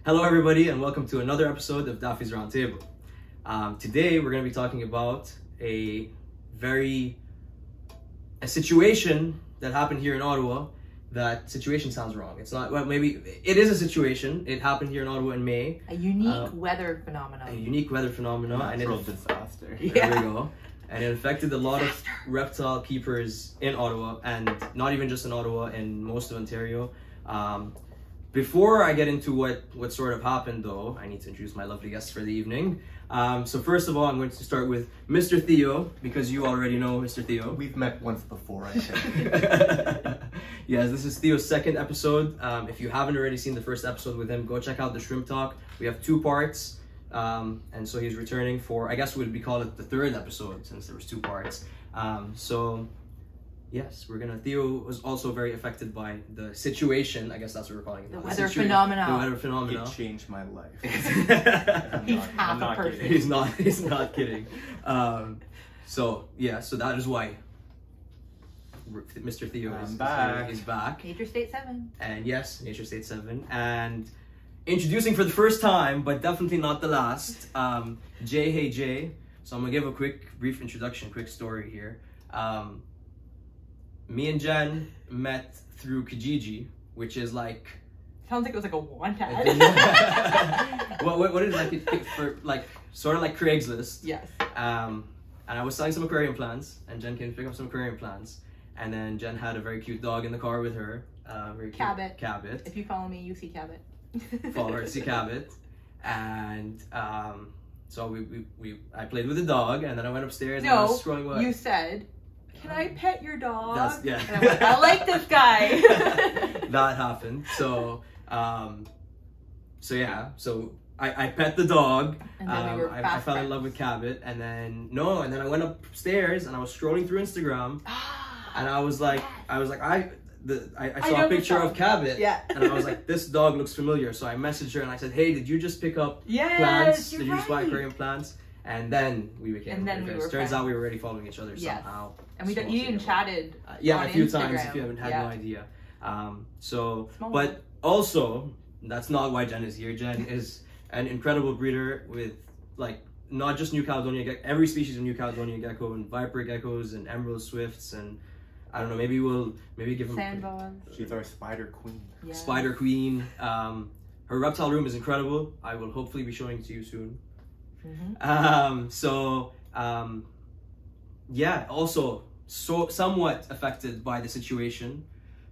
Hello everybody and welcome to another episode of Daffy's Roundtable. Today we're going to be talking about a situation that happened here in Ottawa. That situation sounds wrong. It's not, well, maybe it is a situation. It happened here in Ottawa in May. A unique weather phenomenon. A unique weather phenomenon. Natural disaster. There we go. And it affected a lot of reptile keepers in Ottawa, and not even just in Ottawa, in most of Ontario. Before I get into what sort of happened though, I need to introduce my lovely guests for the evening. So first of all, I'm going to start with Mr. Theo, because you already know Mr. Theo. We've met once before, I think. Yes, this is Theo's second episode. If you haven't already seen the first episode with him, go check out the Shrimp Talk. We have 2 parts. And so he's returning for, I guess we call it the 3rd episode, since there was 2 parts. So yes, Theo was also very affected by the situation. I guess that's what we're calling it. The weather phenomenon. The weather phenomenon. It changed my life. I'm not kidding. He's not kidding. So that is why Mr. Theo is back. Nature State 7. And yes, Nature State 7. And introducing for the first time, but definitely not the last, Jay. Hey Jay. So I'm gonna give a brief introduction, quick story here. Me and Jen met through Kijiji, which is like... Sounds like it was like a want ad. what is it for, like, sort of like Craigslist. Yes. And I was selling some aquarium plants, and Jen came to pick up some aquarium plants. And then Jen had a very cute dog in the car with her. Very cute. Cabot. If you follow me, you see Cabot. Follow her to see Cabot. And so I played with the dog, and then I went upstairs and I was scrolling away. You said, "Can I pet your dog?" Yeah. And I went, I like this guy. That happened. So I pet the dog. And then we were I fell in love with Cabot, and then I went upstairs and I was scrolling through Instagram, and I saw a picture of Cabot, and I was like, this dog looks familiar. So I messaged her and I said, hey, did you just pick up plants? Did you just buy aquarium plants? And then we became friends. Turns out we were already following each other somehow. And you even chatted a few Instagram. times if you haven't had no idea. But also, that's not why Jen is here. Jen is an incredible breeder with, like, not just New Caledonia gecko, every species of New Caledonia gecko, and viper geckos and emerald swifts, and I don't know, maybe give him sandbones. She's our spider queen. Yes. Spider queen. Her reptile room is incredible. I will hopefully be showing it to you soon. Also somewhat affected by the situation.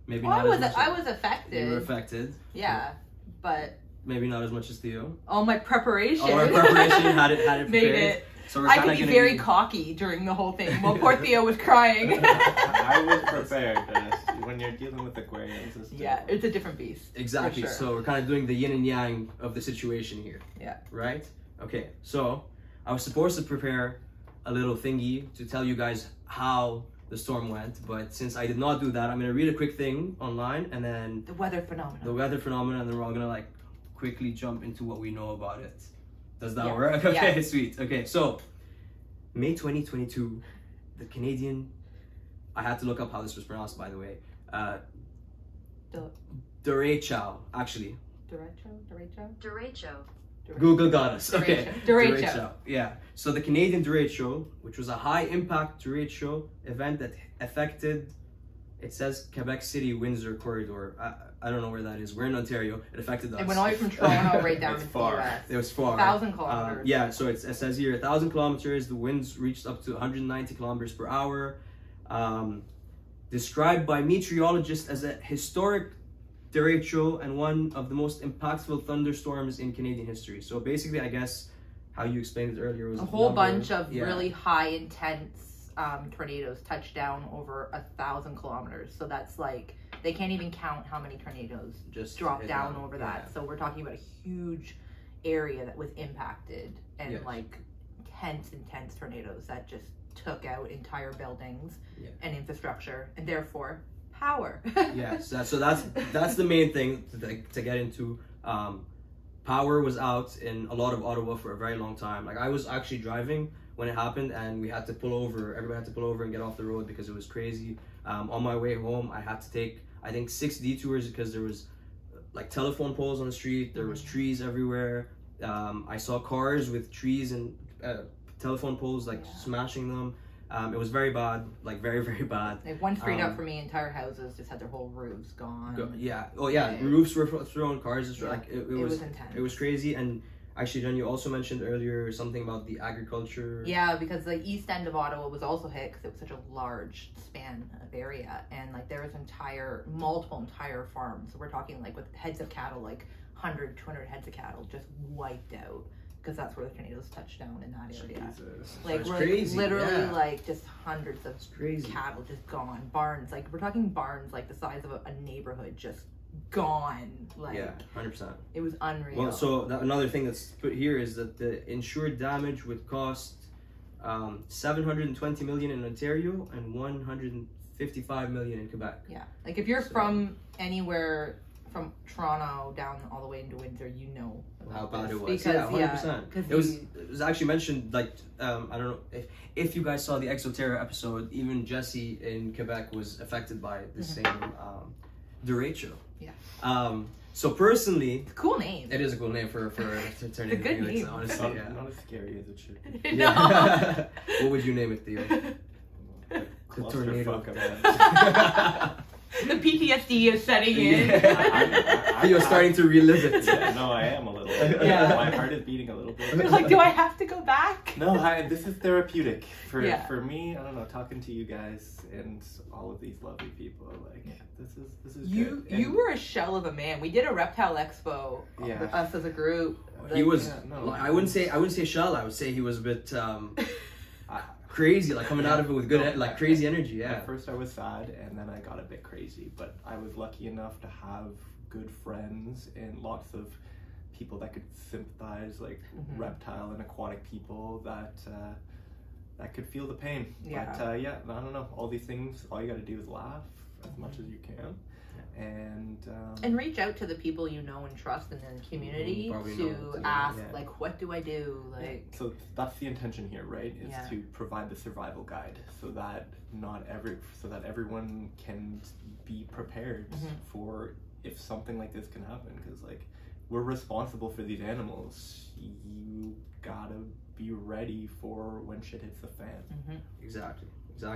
Maybe not as much. I was affected. You were affected. Yeah, but maybe not as much as Theo. all my preparation. All our preparation had it prepared. Made it. So we're I could be very cocky during the whole thing while poor Theo was crying. I was prepared. When you're dealing with aquariums, it's a different beast. Exactly. Sure. So we're kind of doing the yin and yang of the situation here. Yeah. Right? Okay. So I was supposed to prepare a little thingy to tell you guys how the storm went, but since I did not do that, I'm gonna read a quick thing online, and then The weather phenomenon. and then we're all gonna like quickly jump into what we know about it. Does that work? Okay, yeah. Sweet. Okay, so May 2022, the Canadian, I had to look up how this was pronounced, by the way. Derecho, actually. Derecho. Google got us. Okay. Derecho. Yeah. So the Canadian derecho, which was a high-impact derecho event that affected, it says Quebec City, Windsor corridor. I don't know where that is. We're in Ontario. It affected us. It went all the way from Toronto right down to the US. It was far. 1,000 kilometers. So it says here 1,000 kilometers. The winds reached up to 190 kilometers per hour. Described by meteorologists as a historic derecho and one of the most impactful thunderstorms in Canadian history. So basically, I guess how you explained it earlier was a whole bunch of really high intense tornadoes touched down over 1,000 kilometers. So that's like, they can't even count how many tornadoes just dropped down over that. So we're talking about a huge area that was impacted, and like intense tornadoes that just took out entire buildings and infrastructure, and therefore power. Yes, so that's the main thing to get into. Power was out in a lot of Ottawa for a very long time. Like, I was actually driving when it happened, and we had to pull over. Everybody had to pull over and get off the road because it was crazy. On my way home, I had to take, I think, 6 detours because there was like telephone poles on the street. There was trees everywhere. I saw cars with trees and telephone poles like smashing them. It was very bad, like very, very bad. Like one street up for me, entire houses just had their whole roofs gone. Roofs were thrown, cars just like it was intense. It was crazy. And actually, Jen, you also mentioned earlier something about the agriculture. Yeah, because the east end of Ottawa was also hit because it was such a large span of area, and like there was multiple entire farms. So we're talking like with heads of cattle, like 100, 200 heads of cattle just wiped out. Because that's where the tornadoes touched down in that area. Jesus. Like it's we're crazy, literally like just hundreds of crazy. cattle just gone. Barns, like we're talking barns like the size of a neighborhood just gone. Like 100%. It was unreal. Well, so another thing that's put here is that the insured damage would cost 720 million in Ontario and 155 million in Quebec. Yeah, like if you're from anywhere from Toronto down all the way into Windsor, you know how bad it was. Because, 100%. It was actually mentioned, like, I don't know if you guys saw the Exoterra episode, even Jesse in Quebec was affected by the same derecho. Yeah. So personally, it's a cool name. It is a cool name for a tornado. It's a good name. Honestly, Not as scary as it should be. No. What would you name it, Theo? The tornado. The PTSD is setting in. Theo's starting to relive it. Yeah, no, I am a little. Yeah. My heart is beating a little bit. You're like, do I have to go back? No, this is therapeutic for me. I don't know, talking to you guys and all of these lovely people. Like this is you. good. You were a shell of a man. We did a Reptile Expo. Yeah. Us as a group. He was. I wouldn't say shell. I would say he was a bit. Crazy, like coming out of it with good, like crazy energy. Yeah. At first I was sad, and then I got a bit crazy. But I was lucky enough to have good friends and lots of people that could sympathize, like reptile and aquatic people that could feel the pain. Yeah. But I don't know. All these things, all you got to do is laugh as much as you can. And reach out to the people you know and trust in the community to ask, like, what do I do? Like, so that's the intention here, right? Is to provide the survival guide so that everyone can be prepared for if something like this can happen. Because like we're responsible for these animals. You gotta be ready for when shit hits the fan. Exactly.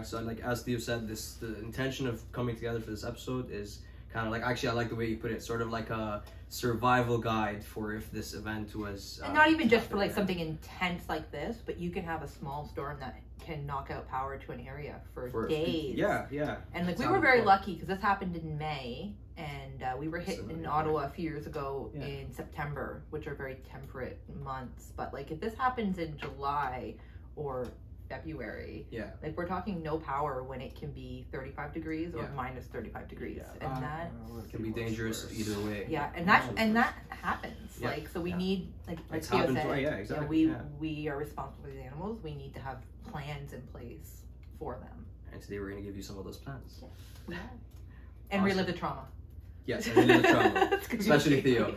So like as Theo said, the intention of coming together for this episode is kind of like, actually I like the way you put it, sort of like a survival guide for if this event was and not even just for like something intense like this, but you can have a small storm that can knock out power to an area for days. And like we were very lucky because this happened in May, and we were hit in Ottawa a few years ago in September, which are very temperate months. But like if this happens in July or February, like we're talking no power when it can be 35 degrees or minus 35 degrees, and that can be dangerous either way. And that happens. Like so, we need like Theo said, we are responsible for these animals. We need to have plans in place for them. And today we're going to give you some of those plans. And relive the trauma. Yes, and relive the trauma, especially Theo.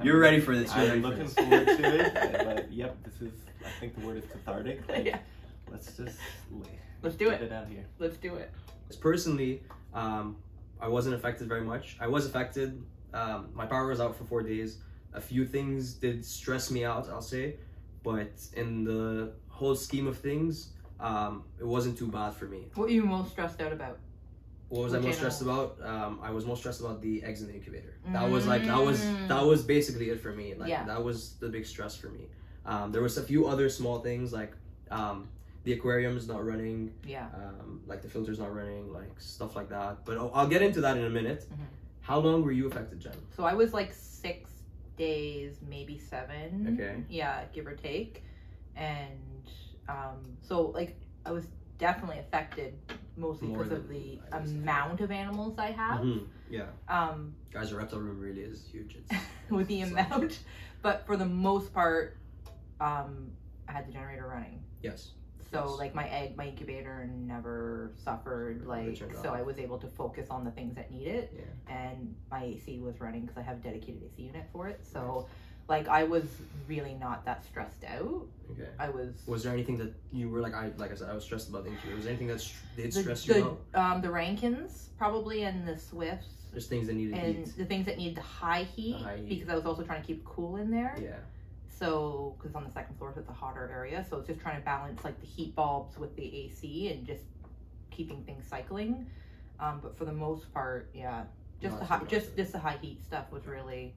You're ready for this. I'm looking forward to it. But yep, this is. I think the word is cathartic. Like, let's just get it out here. Let's do it. Personally, I wasn't affected very much. I was affected. My power was out for 4 days. A few things did stress me out, I'll say, but in the whole scheme of things, it wasn't too bad for me. What were you most stressed out about? What was I most stressed about? I was most stressed about the eggs in the incubator. That was like that was basically it for me. Like that was the big stress for me. There was a few other small things like the aquarium is not running. Like the filter's not running, like stuff like that. But I'll get into that in a minute. How long were you affected, Jen? So I was like 6 days, maybe 7. Okay. Yeah, give or take. And so like I was definitely affected mostly because of the amount of animals I have. Guys, the reptile room really is huge. With the amount, but for the most part, I had the generator running. So like my incubator never suffered. Like so, I was able to focus on the things that need it, and my AC was running because I have a dedicated AC unit for it. So, Like, I was really not that stressed out. Okay. Was there anything that you were like I said, I was stressed about the incubator. Was there anything that did stress you out? The Rankins, probably, and the Swifts. There's things that needed heat. And the things that needed the high heat, because I was also trying to keep cool in there. Yeah. So, because on the second floor, it's a hotter area, so it's just trying to balance like the heat bulbs with the AC and just keeping things cycling. But for the most part, yeah, just the high heat stuff was really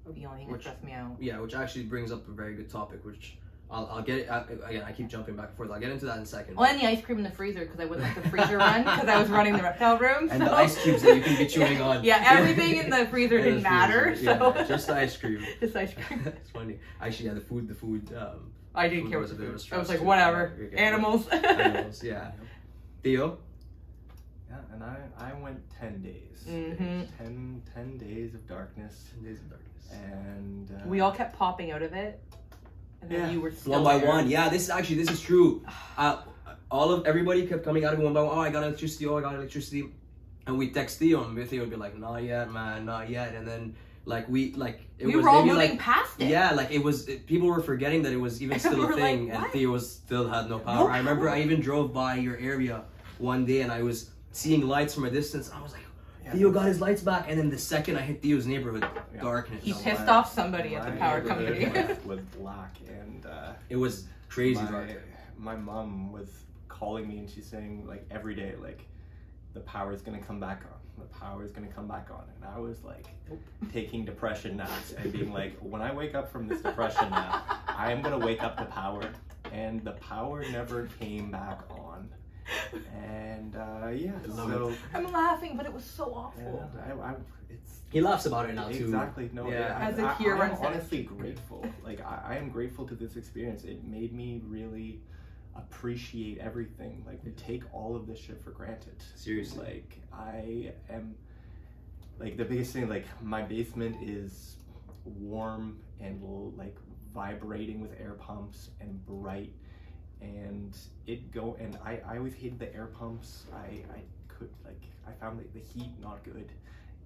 the only thing that stressed me out. Yeah, which actually brings up a very good topic, which I'll get it. Again, I keep jumping back and forth. I'll get into that in a second. Well, and the ice cream in the freezer, because I wouldn't let the freezer run, because I was running the reptile room. And the ice cubes that you can be chewing on. Yeah, everything in the freezer didn't matter. So yeah, just the ice cream. Just ice cream. It's funny. Actually, yeah, the food. I didn't care what the food. I was like, whatever. Animals. Animals, yeah. Theo? Yeah, and I went 10 days. 10 days of darkness. 10 days of darkness. And we all kept popping out of it. And then you were still one by one. Yeah, this is true. Everybody kept coming out of it one by one. Oh, I got electricity. Oh, I got electricity. And we text Theo, and Theo would be like, "Not yet, man, not yet." And then we were all moving past it. Yeah, like people were forgetting that it was even still a thing, and Theo still had no power. I remember I even drove by your area one day, and I was seeing lights from a distance. I was like, Theo got his lights back, and then the second I hit Theo's neighborhood, darkness. He pissed off somebody at the power company. was black, and it was crazy. My mom was calling me, and she's saying like every day, like the power is gonna come back on. The power is gonna come back on, and I was like taking depression naps and being like, when I wake up from this depression nap, I am gonna wake up the power, and the power never came back on. And so I'm laughing, but it was so awful. He laughs about it now too. Exactly. No, as I'm honestly grateful. Like I am grateful to this experience. It made me really appreciate everything. Like we take all of this shit for granted. Seriously. Like I am. Like the biggest thing. Like my basement is warm and like vibrating with air pumps and bright. And I always hated the air pumps. I found the heat not good,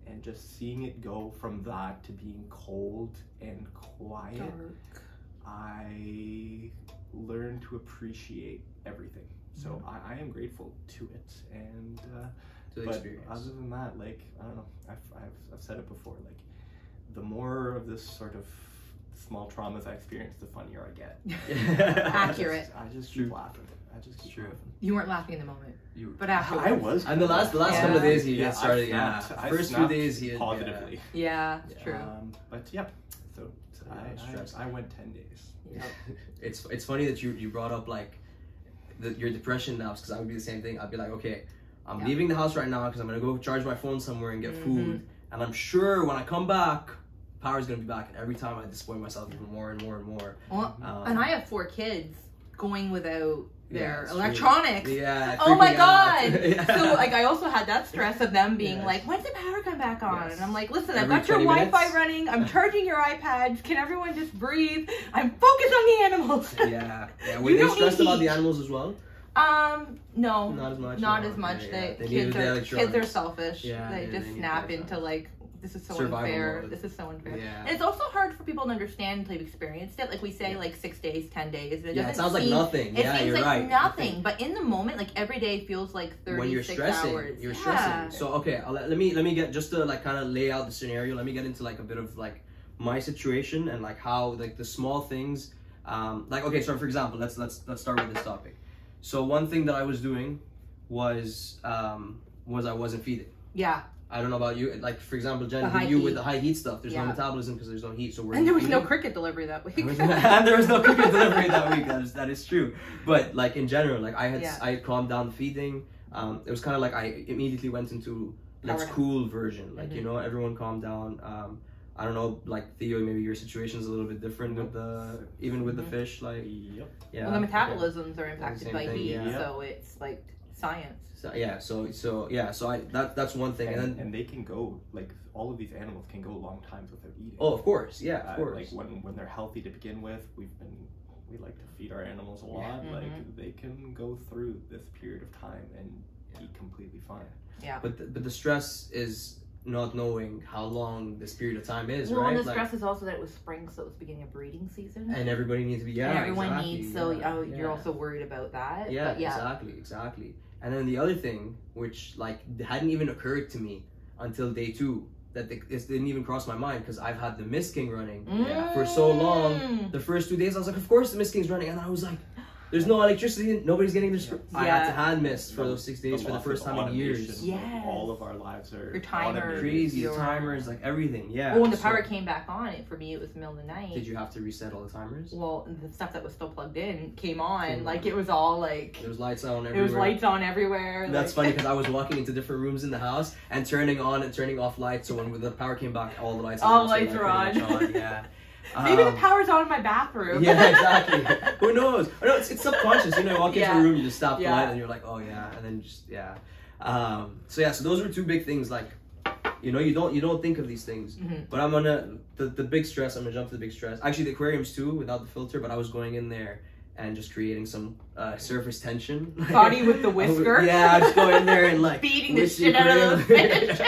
and just seeing it go from that to being cold and quiet, dark. I learned to appreciate everything. So I am grateful to it, and to the but experience. Other than that, like I don't know, I've said it before, like the more of this sort of small traumas I experience, the funnier I get. Accurate. I just keep laughing. I just keep laughing. You weren't laughing in the moment, but afterwards. I was. And the last couple of days he started. I first few days he positively. Yeah, it's true. But yeah, so I went 10 days. Yeah. It's funny that you brought up like your depression naps, because I would be the same thing. I'd be like, okay, I'm leaving the house right now because I'm gonna go charge my phone somewhere and get food, and I'm sure when I come back, power's gonna be back, and every time I disappoint myself even more and more and more. Well, and I have 4 kids going without their electronics. Yeah. Oh my god. So like I also had that stress of them being like, when's the power come back on? And I'm like, listen, I've got your Wi-Fi running. I'm charging your iPads. Can everyone just breathe? I'm focused on the animals. Yeah. Were they stressed about the animals as well? No. Not as much. Not as much. Kids are selfish. Yeah. They just snap into like, this is so unfair. This is so unfair. Yeah. And it's also hard for people to understand until they've experienced it. Like we say, like 6 days, 10 days. And it sounds like nothing. It seems like nothing, but in the moment, like every day feels like 36 when you're stressing, hours. You're stressing. So okay, let me get just to like kind of lay out the scenario. Let me get into like a bit of like my situation and like how like the small things. Like okay, so for example, let's start with this topic. So one thing that I was doing was I wasn't feeding. Yeah. I don't know about you. Like, for example, Jen, with the high heat stuff, there's no metabolism because there's no heat. So and there was no cricket delivery that week. And there was no cricket delivery that week. That is true. But, like, in general, like, I had calmed down feeding. It was kind of like I immediately went into let's cool version. Like, you know, everyone calmed down. I don't know, like, Theo, maybe your situation's a little bit different with the fish. Like, well, the metabolisms are impacted by heat. So it's, like, science. So that's one thing, and they can go like all of these animals can go long times without eating. Oh, of course, of course. Like when they're healthy to begin with, we like to feed our animals a lot. Like they can go through this period of time and eat completely fine. Yeah. But the stress is not knowing how long this period of time is, well, right? And the stress is also that it was spring, so it was beginning of breeding season. And everybody needs to be, and everyone needs, so you're also worried about that. Yeah, exactly. And then the other thing, which like hadn't even occurred to me until day 2, that this didn't even cross my mind, because I've had the Mist King running for so long. The first 2 days I was like, of course the Mist King's running, and then I was like, there's no electricity, nobody's getting this. I had to hand mist for those 6 days for the first time in years. Yeah, all of our lives are your timers, crazy timers, like everything. Yeah. Well, when the power came back on, for me it was the middle of the night. Did you have to reset all the timers? Well, the stuff that was still plugged in came on. Like it was all like there was lights on everywhere. It was lights on everywhere. That's funny, because I was walking into different rooms in the house and turning on and turning off lights. So when the power came back, all the lights were on. Yeah. Maybe the power's on in my bathroom. Yeah, exactly. Who knows? I know it's subconscious. You know, you walk into a room, you just stop the light, and you're like, oh yeah, and then just So those were 2 big things. Like, you know, you don't think of these things. But I'm gonna the big stress. I'm gonna jump to the big stress. Actually, the aquariums too, without the filter. But I was going in there and just creating some surface tension. Body with the whisker. I just go in there and like beating the shit out of the fish.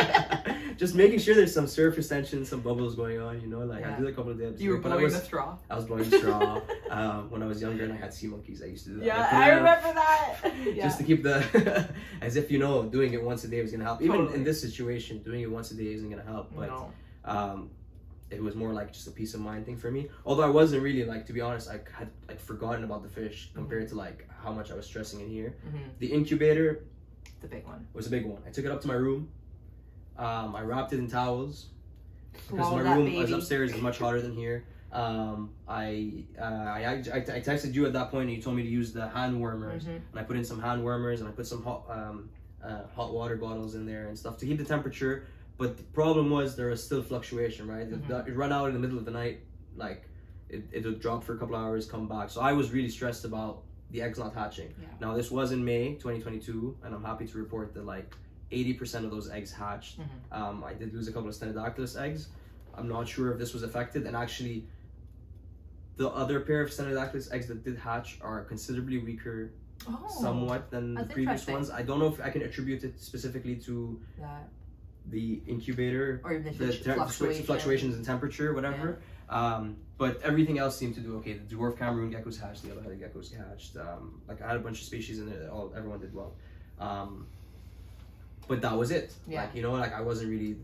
Just making sure there's some surface tension, some bubbles going on, you know, like I did a couple of days. You were blowing the straw. I was blowing the straw. When I was younger and I had sea monkeys, I used to do that. Yeah, I remember that. Just to keep the, as if, you know, doing it once a day was going to help. Even in this situation, doing it once a day isn't going to help. But it was more like just a peace of mind thing for me. Although I wasn't really, like, to be honest, I had like forgotten about the fish compared to like how much I was stressing in here. The incubator, the big one, was a big one. I took it up to my room. I wrapped it in towels because my room was upstairs is much hotter than here. I texted you at that point and you told me to use the hand warmers, and I put in some hand warmers and I put some hot water bottles in there and stuff to keep the temperature. But the problem was there was still fluctuation, right? It run out in the middle of the night, like it would drop for a couple of hours, come back. So I was really stressed about the eggs not hatching. Now this was in May 2022, and I'm happy to report that like 80% of those eggs hatched. I did lose a couple of Stenodactylus eggs. I'm not sure if this was affected, and actually the other pair of Stenodactylus eggs that did hatch are considerably weaker somewhat than the previous ones. I don't know if I can attribute it specifically to the incubator or the fluctuations in temperature, whatever. But everything else seemed to do okay. The dwarf Cameroon geckos hatched, the other headed geckos hatched. Like I had a bunch of species in there, everyone did well. But that was it. Like, you know, like I wasn't really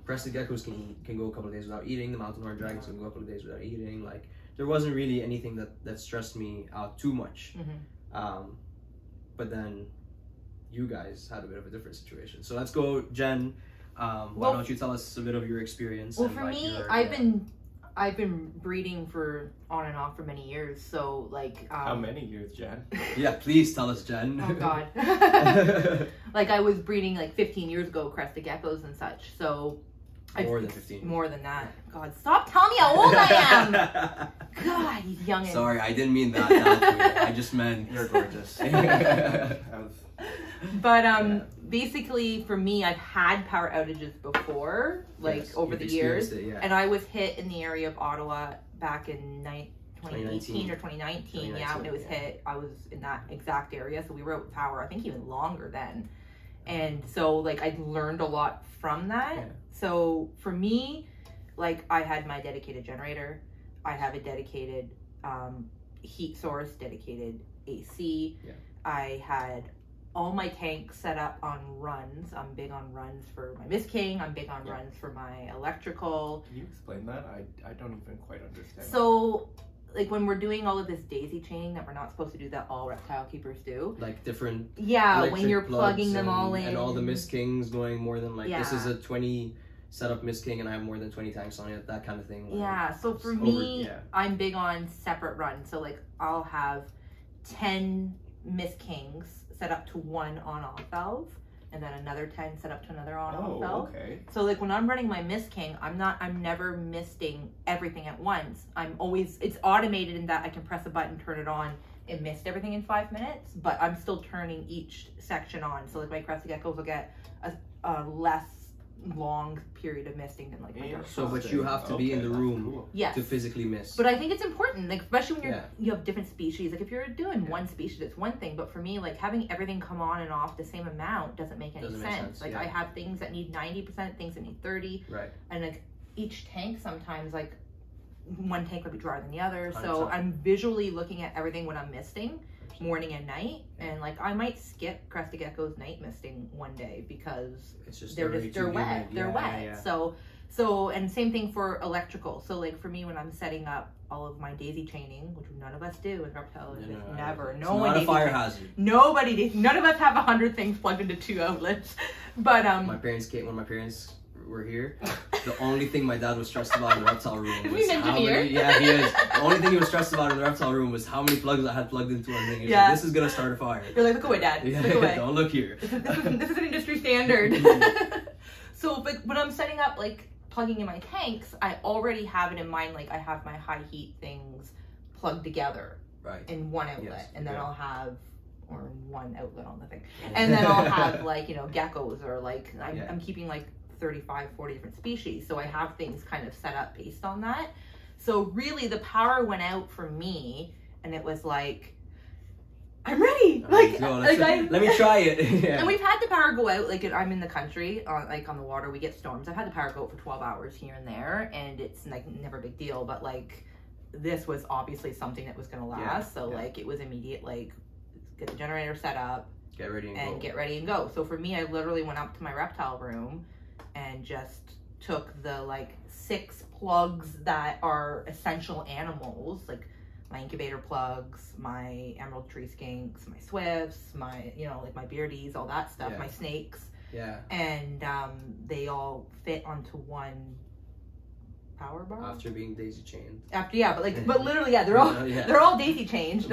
crested geckos can go a couple of days without eating. The mountain horned dragons can go a couple of days without eating. Like there wasn't really anything that stressed me out too much. But then you guys had a bit of a different situation. So let's go, Jen. Why don't you tell us a bit of your experience? Well, for me, I've been breeding for on and off for many years. So like how many years, Jen? Yeah, please tell us, Jen. Oh God. Like I was breeding like 15 years ago, crested geckos and such. So more than 15. More than that. God, stop telling me how old I am. God, you youngin'. Sorry, I didn't mean that. I just meant you're gorgeous. But basically for me, I've had power outages before, like over the years, and I was hit in the area of Ottawa back in 2018 or 2019. Yeah, when it was hit, I was in that exact area, so we were out with power. I think even longer then, and so like I learned a lot from that. So for me, like I had my dedicated generator, I have a dedicated heat source, dedicated AC. I had all my tanks set up on runs. I'm big on runs for my Mist King. I'm big on runs for my electrical. Can you explain that? I don't even quite understand. So, like when we're doing all of this daisy chaining that we're not supposed to do, that all reptile keepers do. Like different. Yeah, when you're plugging them all in. And all the Mist Kings going more than like, this is a 20 setup Mist King and I have more than 20 tanks on it, that kind of thing. Like, so for me, I'm big on separate runs. So like I'll have 10 Mist Kings set up to one on-off valve, and then another 10 set up to another on-off valve. Okay. So like when I'm running my Mist King, I'm never misting everything at once. It's automated in that I can press a button, turn it on, and mist everything in 5 minutes, but I'm still turning each section on. So like my crested geckos will get a less long period of misting than like my dark So, frost. but you have to be in the room yes. to physically mist. But I think it's important, like especially when you have different species. Like if you're doing one species, it's one thing. But for me, like having everything come on and off the same amount doesn't make any sense. Like I have things that need 90%, things that need 30. Right. And like each tank sometimes like one tank would be drier than the other. 100%. So I'm visually looking at everything when I'm misting, morning and night, and like I might skip crested gecko's night misting one day because it's just they're wet. They're wet. So and same thing for electrical. So like for me when I'm setting up all of my daisy chaining, which none of us do with Reptile, never. No one. Not a fire hazard. Nobody did. None of us have 100 things plugged into 2 outlets. But my parents came when my parents were here. The only thing my dad was stressed about in the reptile room was how many. Yeah, he is. The only thing he was stressed about in the reptile room was how many plugs I had plugged into one thing. He was like, this is gonna start a fire. You're like, look away, Dad. Yeah, look away. Don't look here. This is an industry standard. So, but when I'm setting up like plugging in my tanks, I already have it in mind. Like I have my high heat things plugged together in one outlet, and then I'll have. Or one outlet on the thing, and then I'll have like geckos or like I'm keeping like 35, 40 different species, so I have things kind of set up based on that. So really, the power went out for me, and it was like, I'm ready. Let me try it. And we've had the power go out. Like I'm in the country, like on the water, we get storms. I've had the power go out for 12 hours here and there, and it's like never a big deal. But like this was obviously something that was going to last, so like it was immediate. Like get the generator set up, get ready and go. So for me, I literally went up to my reptile room and just took the like 6 plugs that are essential animals, like my incubator plugs, my emerald tree skinks, my swifts, my like my beardies, all that stuff, my snakes, and they all fit onto one power bar after being daisy chained. But literally, they're all daisy chained,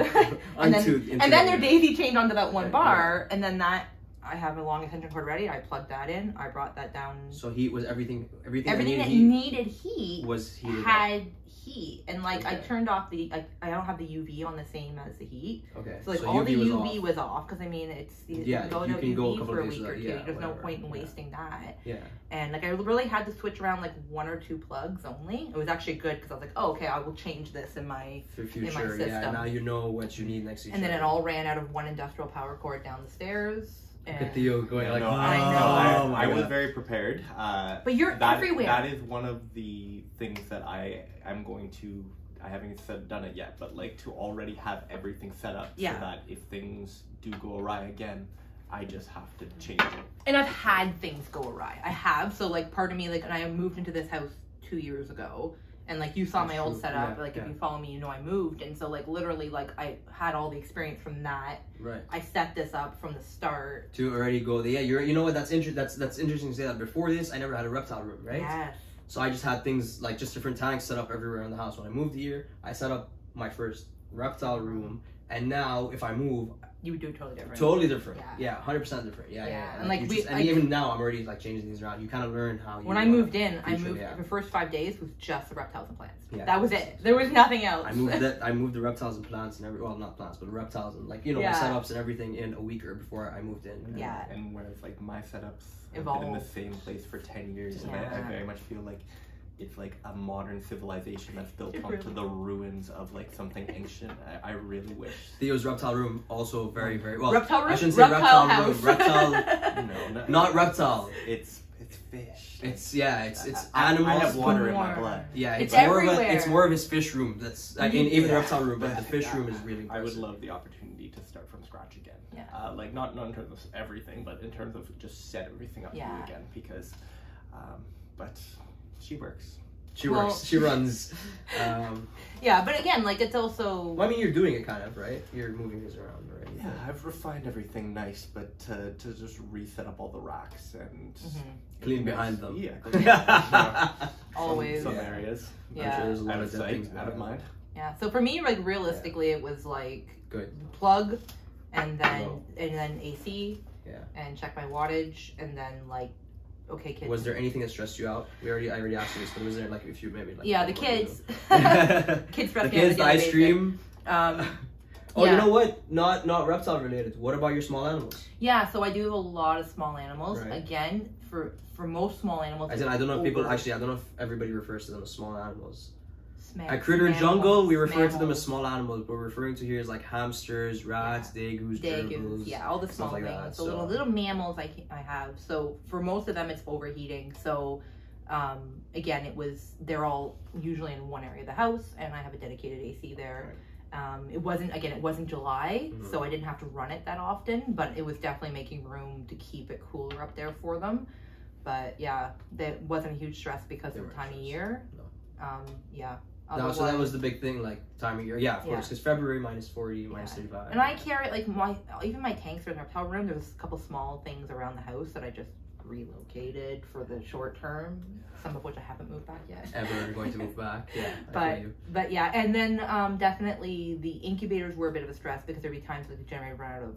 and then they're daisy chained onto that one bar, and then that I have a long extension cord ready. I plugged that in. I brought that down. So heat was everything that needed heat was heated had heat, and like I turned off the I don't have the UV on the same as the heat. Okay. So like all the UV was off because I mean it's you can go without UV for a week or two. There's no point in wasting that. Yeah. And like I really had to switch around like 1 or 2 plugs only. It was actually good because I was like, oh okay, I will change this in my future. In my system. Yeah. Now you know what you need next year. And then it all ran out of one industrial power cord down the stairs. Look at Theo going like, I was very prepared. But you're everywhere. That is one of the things that I am going to. I haven't done it yet, but like to already have everything set up so that if things do go awry again, I just have to change it. And I've had things go awry. I have. So like part of me, like, and I moved into this house 2 years ago. And like you saw my old setup, like if you follow me, you know I moved, and so like literally like I had all the experience from that. Right. I set this up from the start to already go. You know what? That's interesting to say that. Before this, I never had a reptile room, right? Yes. So I just had things like just different tanks set up everywhere in the house. When I moved here, I set up my first reptile room, and now if I move, you would do it totally different. Totally different. Yeah, 100% different. Yeah. And like even now, I'm already like changing things around. You kind of learn how. When I moved in, the first 5 days was just the reptiles and plants. Yeah, that was it. There was nothing else. I moved the reptiles and plants and not plants, but the reptiles and like the setups and everything in a week or before I moved in. Yeah. And whereas like my setups have been in the same place for 10 years, and I very much feel like it's like a modern civilization that's built onto the ruins of like something ancient. I really wish. Theo's reptile room also very, very well. Reptile room? I shouldn't say reptile house. Room. Reptile. No, not reptile. It's fish. It's animals. I have water in my blood. Yeah, it's everywhere. It's more of his fish room. That's even the reptile room, but the fish room is really impressive. I would love the opportunity to start from scratch again. Yeah. Like not in terms of everything, but in terms of just set everything up new again because, but. She works. She runs. Yeah, but again, like it's also. Well, I mean, you're doing it kind of, right? You're moving things around, right? Yeah, I've refined everything nice, but to just reset up all the racks and clean behind them. Yeah, always some areas. Yeah, I'm sure there's a lot out of sight, things out of mind. Yeah, so for me, like realistically, it was like good plug, and then AC. Yeah. And check my wattage, and then like. Okay, kids. Was there anything that stressed you out? I already asked you this, but was there like if you maybe like the kids. Kids stressed me out. The ice cream. You know what? Not reptile related. What about your small animals? Yeah, so I do have a lot of small animals. Right. Again, for most small animals. I don't know if people actually. I don't know if everybody refers to them as small animals. At Critter Mammals, Jungle, we refer to them as mammals. small animals, but we're referring to here is like hamsters, rats, dagoos, gerbils, yeah, all the small like things, that, the little mammals I have. So for most of them, it's overheating. So again, they're all usually in one area of the house, and I have a dedicated AC there. Right. It wasn't July, so I didn't have to run it that often, but it was definitely making room to keep it cooler up there for them. But yeah, that wasn't a huge stress because of the time of year. No. Yeah. No, so that was the big thing, like time of year. Yeah, of course, because February -40, -35. And I carry like even my tanks are in the reptile room. There's a couple small things around the house that I just relocated for the short term. Some of which I haven't moved back yet. Ever going to move back? Yeah. But yeah, and then definitely the incubators were a bit of a stress because there'd be times like the generator ran out of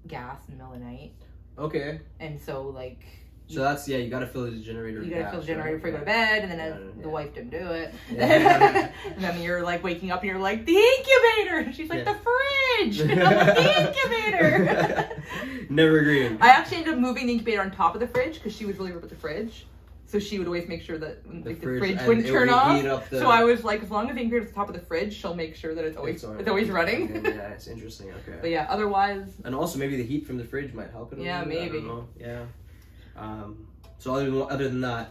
gas in the middle of the night. Okay. And so like. So that's, you gotta fill the generator. You gotta fill the generator before you go to bed, and then the wife didn't do it. Yeah. And then you're like waking up and you're like, the incubator! And she's like, the fridge! And I'm like, the incubator! Never agreed. I actually ended up moving the incubator on top of the fridge because she was really good with the fridge. So she would always make sure that the fridge wouldn't turn off. So I was like, as long as the incubator's at the top of the fridge, she'll make sure that it's always running. Yeah, it's interesting, okay. But yeah, otherwise... And also maybe the heat from the fridge might help it a little bit. Maybe. I don't know. Yeah. So other than that,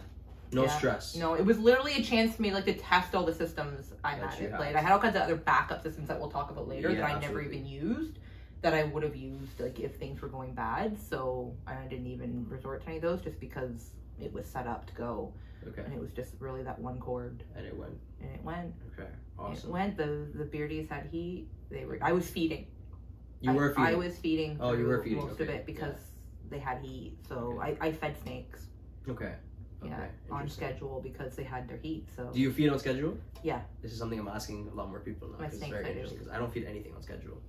no stress. No, it was literally a chance for me like to test all the systems I had in place. I had all kinds of other backup systems that we'll talk about later that I never even used, that I would have used like if things were going bad. So I didn't even resort to any of those just because it was set up to go. Okay. And it was just really that one cord. And it went. Okay. Awesome. It went. The beardies had heat. I was feeding. You were feeding. I was feeding. Oh, you were feeding most of it because they had heat. So I fed snakes. Okay. Yeah, on schedule because they had their heat. So. Do you feed on schedule? Yeah. This is something I'm asking a lot more people now. My snakes, I do. Because I don't feed anything on schedule.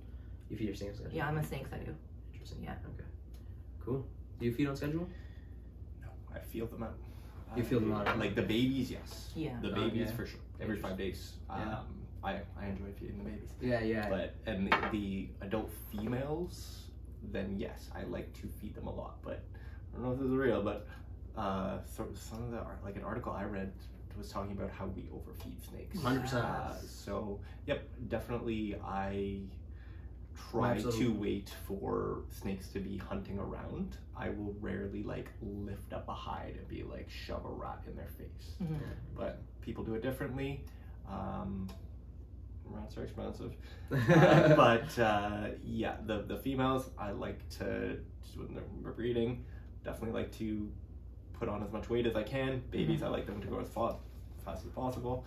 You feed your snakes on schedule? Yeah, I'm a snakes, I do. Interesting. Yeah. Okay. Cool. Do you feed on schedule? No, I feel them out. You feel them out? Like the babies, yes. Yeah. The babies for sure. Every 5 days. I enjoy feeding the babies. Yeah. But the adult females, then yes, I like to feed them a lot. But I don't know if this is real, but some of an article I read was talking about how we overfeed snakes. 100%. So yep, definitely I try to wait for snakes to be hunting around. I will rarely like lift up a hide and be like shove a rat in their face. But people do it differently. Rats are expensive. Yeah, the females I like to, when they're breeding, definitely like to put on as much weight as I can. Babies, I like them to go as fast as possible.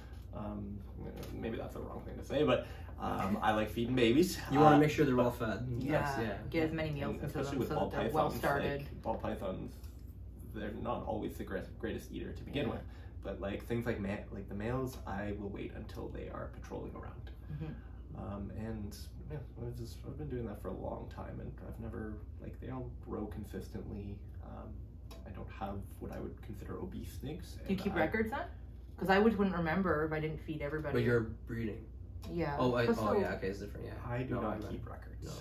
Maybe that's the wrong thing to say, but I like feeding babies. You want to make sure they're well fed. Yeah. Get as many meals into them so that they're well started. Like, ball pythons, they're not always the greatest eater to begin with, but like things like the males, I will wait until they are patrolling around. And yeah, I've been doing that for a long time, and I've never they all grow consistently. I don't have what I would consider obese snakes. Do you keep records then? Because I wouldn't remember if I didn't feed everybody. But you're breeding. Yeah. Yeah. Okay, it's different. Yeah. I do not keep records.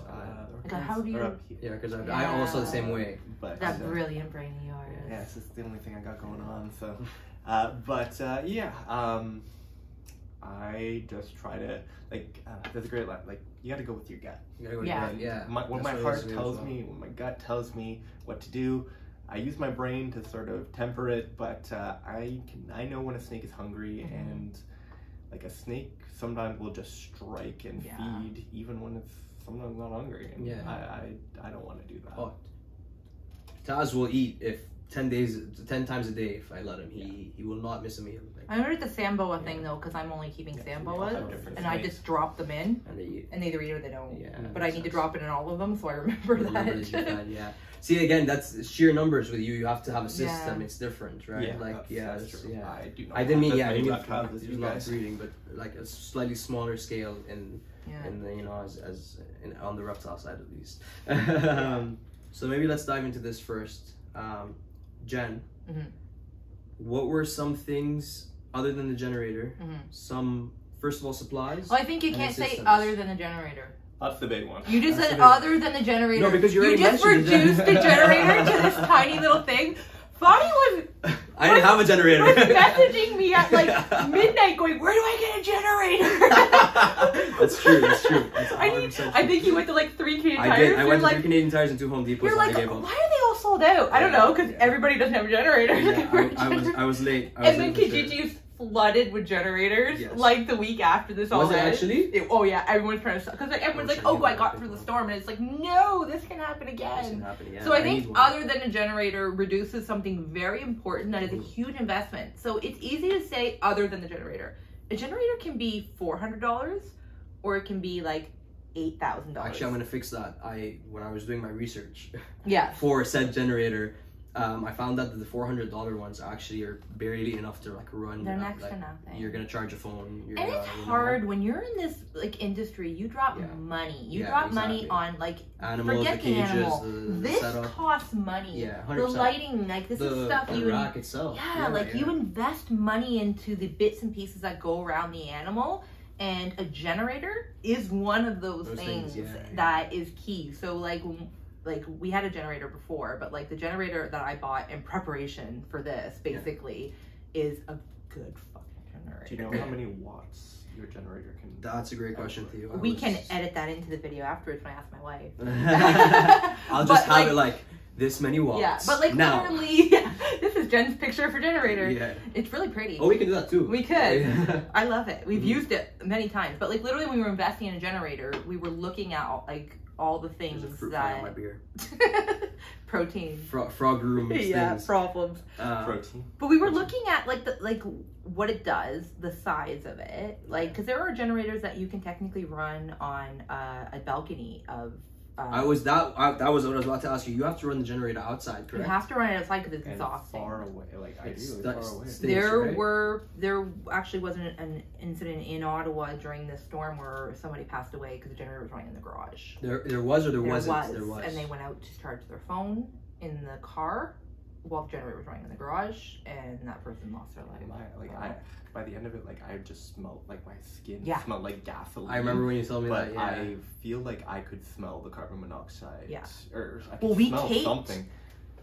No, how do you? Yeah, because I also the same way. But that brilliant brain of yours. Yeah, it's just the only thing I got going on. So, I just try to there's a great line. Like you got to go with your gut. You gotta go with your gut. Yeah. When my heart tells me, when my gut tells me what to do, I use my brain to sort of temper it. But I know when a snake is hungry, and like a snake sometimes will just strike and feed even when it's sometimes not hungry. And I don't want to do that. Oh. Taz will eat if 10 times a day if I let him. He will not miss a meal. I remember the Samboa thing though, because I'm only keeping Samboas, and I just drop them in, and they either eat or they don't. Yeah, but I need to drop it in all of them, so I remember that. Yeah. See, again, that's sheer numbers with you. You have to have a system. It's different, right? Yeah, that's true. I didn't mean he's not breeding, but like a slightly smaller scale in the on the reptile side at least. So maybe let's dive into this first. Jen, what were some things other than the generator? Some, first of all, supplies? Well, I think you can't say other than the generator. That's the big one. You just said other than the generator. No, because you just reduced the generator to this tiny little thing. Fadi was... I didn't have a generator. was messaging me at like midnight going, where do I get a generator? That's true. That's true. That's I think you went to like 3 Canadian Tires. I did. I went to 3 Canadian Tires and 2 Home Depots. You're like, why are they all sold out? I don't know, because everybody doesn't have a generator. Yeah, I was late. And then Kijiji flooded with generators like the week after this all was it actually? Oh yeah, everyone's trying to stop. Because like, everyone's like, oh, I got through the storm. And it's like, no, this can happen again. So I think other than a generator reduces something very important that is a huge investment. So it's easy to say other than the generator. A generator can be $400 or it can be like $8,000. Actually, I'm going to fix that. When I was doing my research for said generator, I found out that the $400 ones actually are barely enough to like run. They're next to nothing. You're gonna charge a phone. And it's hard when you're in this like industry. You drop money. You drop money on like animals, forget the animal. This costs money. Yeah, 100%. The lighting, like this is stuff the rack itself. You invest money into the bits and pieces that go around the animal. And a generator is one of those things that is key. So like we had a generator before, but like the generator that I bought in preparation for this basically is a good fucking generator. Do you know how many watts your generator can? That's a great question, Theo. We can edit that into the video afterwards when I ask my wife. I'll just have it like this many watts. Yeah, but like literally, this is Jen's picture for generator. Yeah. It's really pretty. Oh, we can do that too. We could. I love it. We've used it many times. But like literally when we were investing in a generator, we were looking at like all the things that on my beer. Protein. Frog room things. Problems. Protein. But we were looking at like what it does, the size of it, like because there are generators that you can technically run on a balcony of. That was what I was about to ask you. You have to run the generator outside, correct? You have to run it outside because it's exhausting. Far away, like ideally far away. There actually wasn't an incident in Ottawa during this storm where somebody passed away because the generator was running in the garage. There was, or there wasn't? There was, and they went out to charge their phone in the car while the generator was running in the garage, and that person lost their life. By the end of it, like I just smelled like my skin smelled like gasoline. I remember when you told me that. But I feel like I could smell the carbon monoxide. Yeah. Or I could smell something.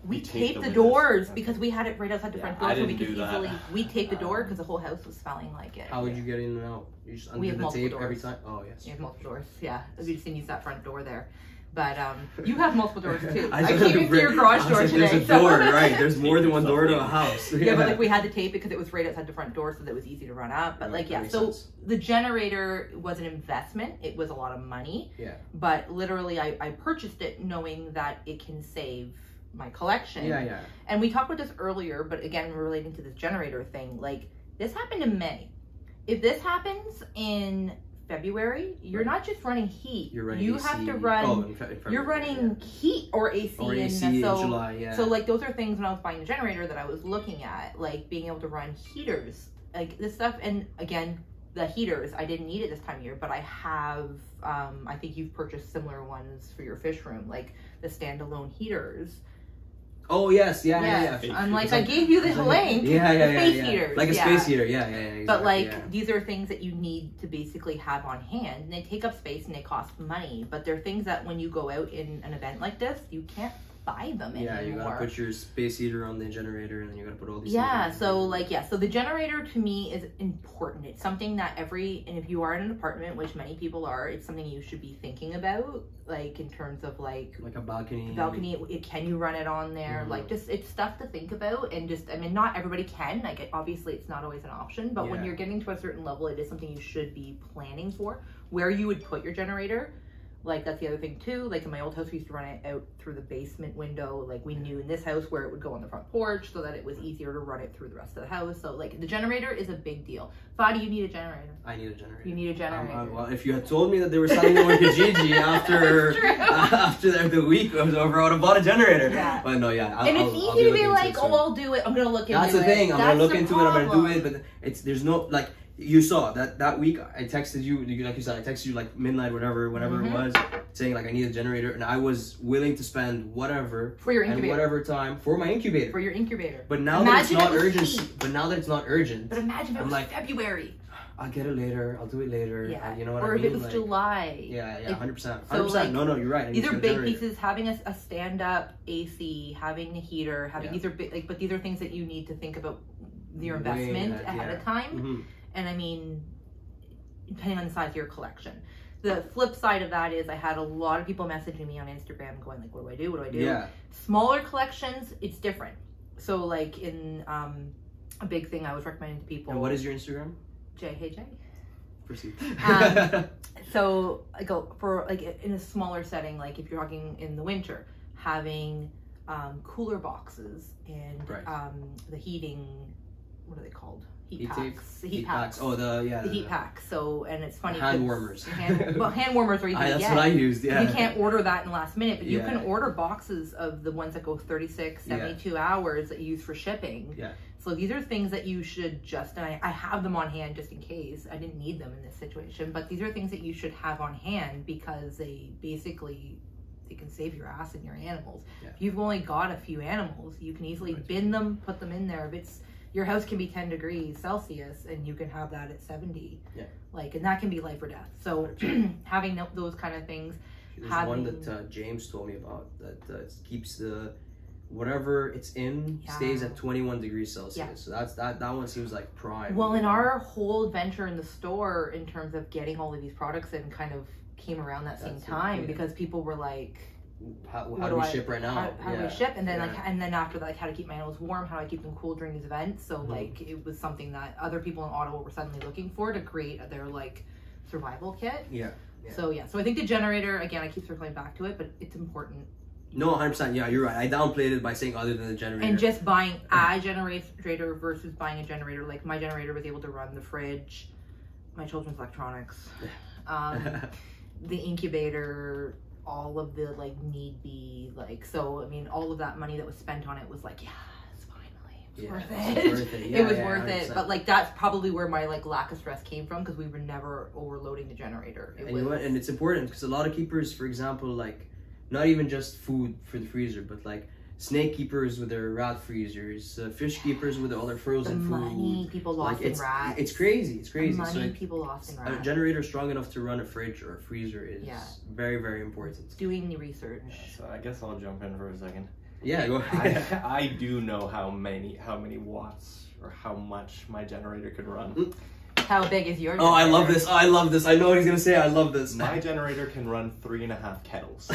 We taped the doors because we had it right outside the front door, so we could easily. We taped the door because the whole house was smelling like it. How would you get in and out? You just undo the tape every time. Oh yes. We have multiple doors. Yeah, we just didn't use that front door there. But you have multiple doors too. I came into your garage door today. There's a door, right? There's more than one door to a house. Yeah, but like we had to tape it because it was right outside the front door, so that it was easy to run up. But like, so the generator was an investment. It was a lot of money. Yeah. But literally, I purchased it knowing that it can save my collection. Yeah. And we talked about this earlier, but again, relating to this generator thing, like this happened in May. If this happens in February, you're not just running heat. You're running you AC. Have to run. You're running heat or AC, in July. So like those are things when I was buying the generator that I was looking at, like being able to run heaters, like this stuff. And again, the heaters, I didn't need it this time of year, but I have. I think you've purchased similar ones for your fish room, like the standalone heaters. Oh yes, yeah. I'm like, I gave you the link. Space heaters. Like a space heater, exactly. But like, these are things that you need to basically have on hand, and they take up space and they cost money. But they're things that when you go out in an event like this, you can't buy them anymore. Yeah, you gotta put your space heater on the generator, and then you gotta put all these. So the generator to me is important. It's something that and if you are in an apartment, which many people are, it's something you should be thinking about, like in terms of like a balcony. Can you run it on there? Mm-hmm. Like just it's stuff to think about, and just I mean, not everybody can. Like obviously, it's not always an option, but when you're getting to a certain level, it is something you should be planning for. Where you would put your generator. Like, that's the other thing, too. Like, in my old house, we used to run it out through the basement window. Like, we knew in this house where it would go on the front porch so that it was easier to run it through the rest of the house. So, like, the generator is a big deal. Fadi, you need a generator. I need a generator. You need a generator. Well, if you had told me that they were selling them on Kijiji after the week was over, I would have bought a generator. Yeah. But no, and it's easy to be like, I'll do it. I'm going to look into it. That's the thing. I'm going to look into it. I'm going to do it. But there's no, like... You saw that week I texted you, like you said, I texted you like midnight, whatever it was. saying like I need a generator, and I was willing to spend whatever for your incubator, and whatever time for my incubator. For your incubator. But now that it's not urgent. But now that it's not urgent. But imagine if it was like February. I'll get it later. I'll do it later. Yeah. You know what I mean? Or if it was like, July. Yeah, 100%. 100%. So like, no, you're right. These are big pieces. Having a stand-up AC, having a heater, having these are big. Like, but these are things that you need to think about your investment ahead of time. And I mean, depending on the size of your collection. The flip side of that is I had a lot of people messaging me on Instagram going like, what do I do? What do I do? Yeah. Smaller collections, it's different. So like in a big thing I was recommending to people. And what is your Instagram? Hey Jay. Proceed. So I go for like in a smaller setting, like if you're talking in the winter, having cooler boxes and the heating, what are they called? Heat packs. Heat packs. Oh, the heat packs. So, and it's funny. Hand warmers. Hand warmers are easy to get. That's what I used. Yeah. You can't order that in the last minute, but you can order boxes of the ones that go 36, 72 hours that you use for shipping. Yeah. So these are things that you should just, and I have them on hand just in case. I didn't need them in this situation, but these are things that you should have on hand because they can save your ass and your animals. Yeah. If you've only got a few animals, you can easily bin them, put them in there. If it's your house can be 10 degrees Celsius and you can have that at 70. Yeah. Like, and that can be life or death. So having those kind of things. There's one that James told me about that keeps the whatever it's in stays at 21 degrees Celsius. Yeah. So that one seems like prime. Well, in our whole adventure in the store in terms of getting all of these products in kind of came around that same time because people were like, how do we ship right now? How do we ship? And then and then after that, like, how to keep my animals warm, how do I keep them cool during these events? So like it was something that other people in Ottawa were suddenly looking for to create their like survival kit. Yeah. So so I think the generator, again, I keep circling back to it, but it's important. No, 100%. Yeah, you're right. I downplayed it by saying other than the generator. And just buying a generator versus buying a generator. Like my generator was able to run the fridge, my children's electronics, the incubator, all of the like need be like, so I mean all of that money that was spent on it was like, it's worth it. It was worth it. But like that's probably where my like lack of stress came from because we were never overloading the generator. And it's important because a lot of keepers, for example, like not even just food for the freezer, but like snake keepers with their rat freezers, fish keepers with all their frozen food. Money people lost in rats. It's crazy. It's crazy. Money people lost in rats. A generator strong enough to run a fridge or a freezer is very, very important. Doing the research. So I guess I'll jump in for a second. Yeah, go ahead. I do know how many watts or how much my generator could run. How big is your generator? Oh, I love this. I love this. I know what he's gonna say. I love this. My generator can run 3.5 kettles.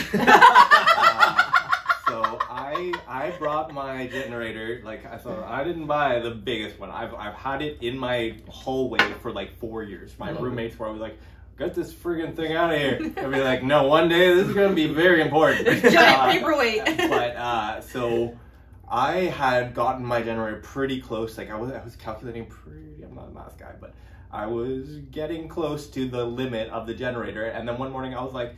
So I brought my generator, like I didn't buy the biggest one. I've had it in my hallway for like 4 years. My roommates were always like, get this friggin' thing out of here. I'd be like, no, one day this is gonna be very important. Giant paperweight. But so I had gotten my generator pretty close. Like I was calculating I'm not a math guy, but I was getting close to the limit of the generator. And then one morning I was like,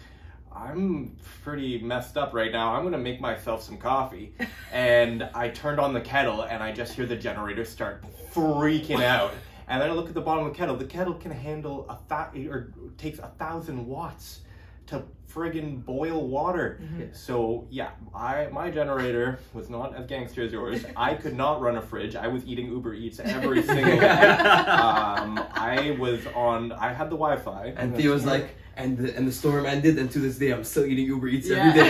I'm pretty messed up right now. I'm gonna make myself some coffee. And I turned on the kettle and I just hear the generator start freaking out. And then I look at the bottom of the kettle. The kettle can handle takes 1,000 watts to friggin' boil water. So yeah, my generator was not as gangster as yours. I could not run a fridge. I was eating Uber Eats every single day. I had the Wi-Fi. And Theo's like, and the storm ended, and to this day I'm still eating Uber Eats every day.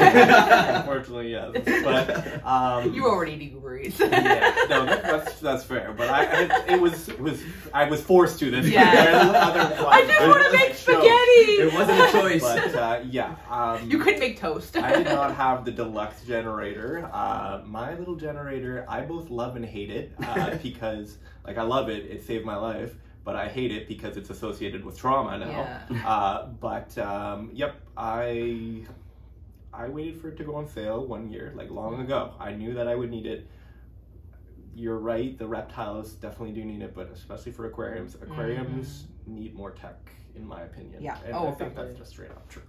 Unfortunately, yes. But you were already eating Uber Eats. No, that's fair. But I was forced to this. I just want to make spaghetti. It wasn't a choice. But you couldn't make toast. I did not have the deluxe generator. My little generator, I both love and hate it because like I love it. It saved my life. But I hate it because it's associated with trauma now. Yep, I waited for it to go on sale 1 year, like long ago. I knew that I would need it. You're right, the reptiles definitely do need it, but especially for aquariums. Aquariums need more tech, in my opinion. Yeah. And I think that's just straight up true.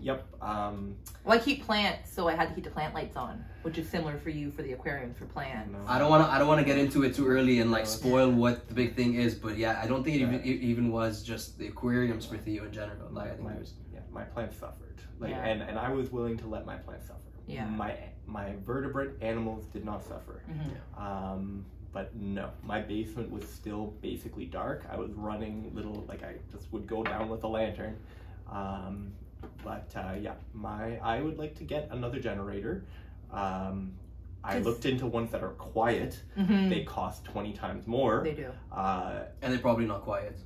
Yep. Well, I keep plants, so I had to keep the plant lights on, which is similar for you for the aquariums for plants. No. I don't want to get into it too early and like spoil what the big thing is, but yeah, I don't think it even was just the aquariums for Theo in general. Like I think it was my plants suffered. Like, and I was willing to let my plants suffer. Yeah. My vertebrate animals did not suffer. But no, my basement was still basically dark. I was running little, like I just would go down with a lantern. Yeah, I would like to get another generator. I looked into ones that are quiet. They cost 20 times more. They do. And they're probably not quiet.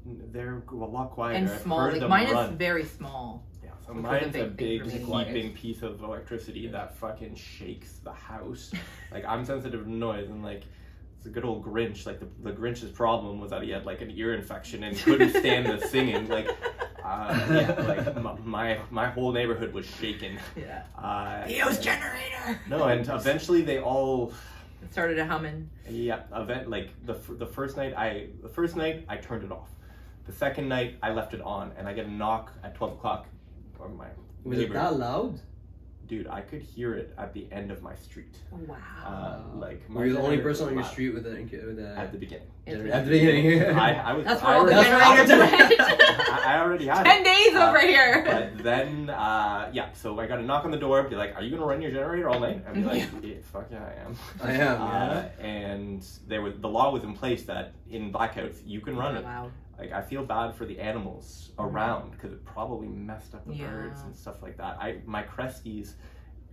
They're a lot quieter. And small. Like mine is very small. Yeah, so mine's a big beeping piece of electricity that fucking shakes the house. Like, I'm sensitive to noise, and like, it's a good old Grinch. Like, the Grinch's problem was that he had like an ear infection and couldn't stand the singing. Like, my whole neighborhood was shaken. Yeah. Theo's generator. No, and eventually they all started humming. Yeah, the first night I turned it off. The second night I left it on, and I get a knock at 12 o'clock on my Was it that loud? Dude, I could hear it at the end of my street. Wow. Were you the only person on your street with a at the beginning? At the beginning. I was. That's where all the generators went. I already had 10 days over here. But then, so I got a knock on the door. Be like, "Are you gonna run your generator all night?" I'd be like, "Fuck yeah, I am." I am. And the law was in place that in blackouts you can run it. Wow. Like, I feel bad for the animals around because it probably messed up the birds and stuff like that. My Cresties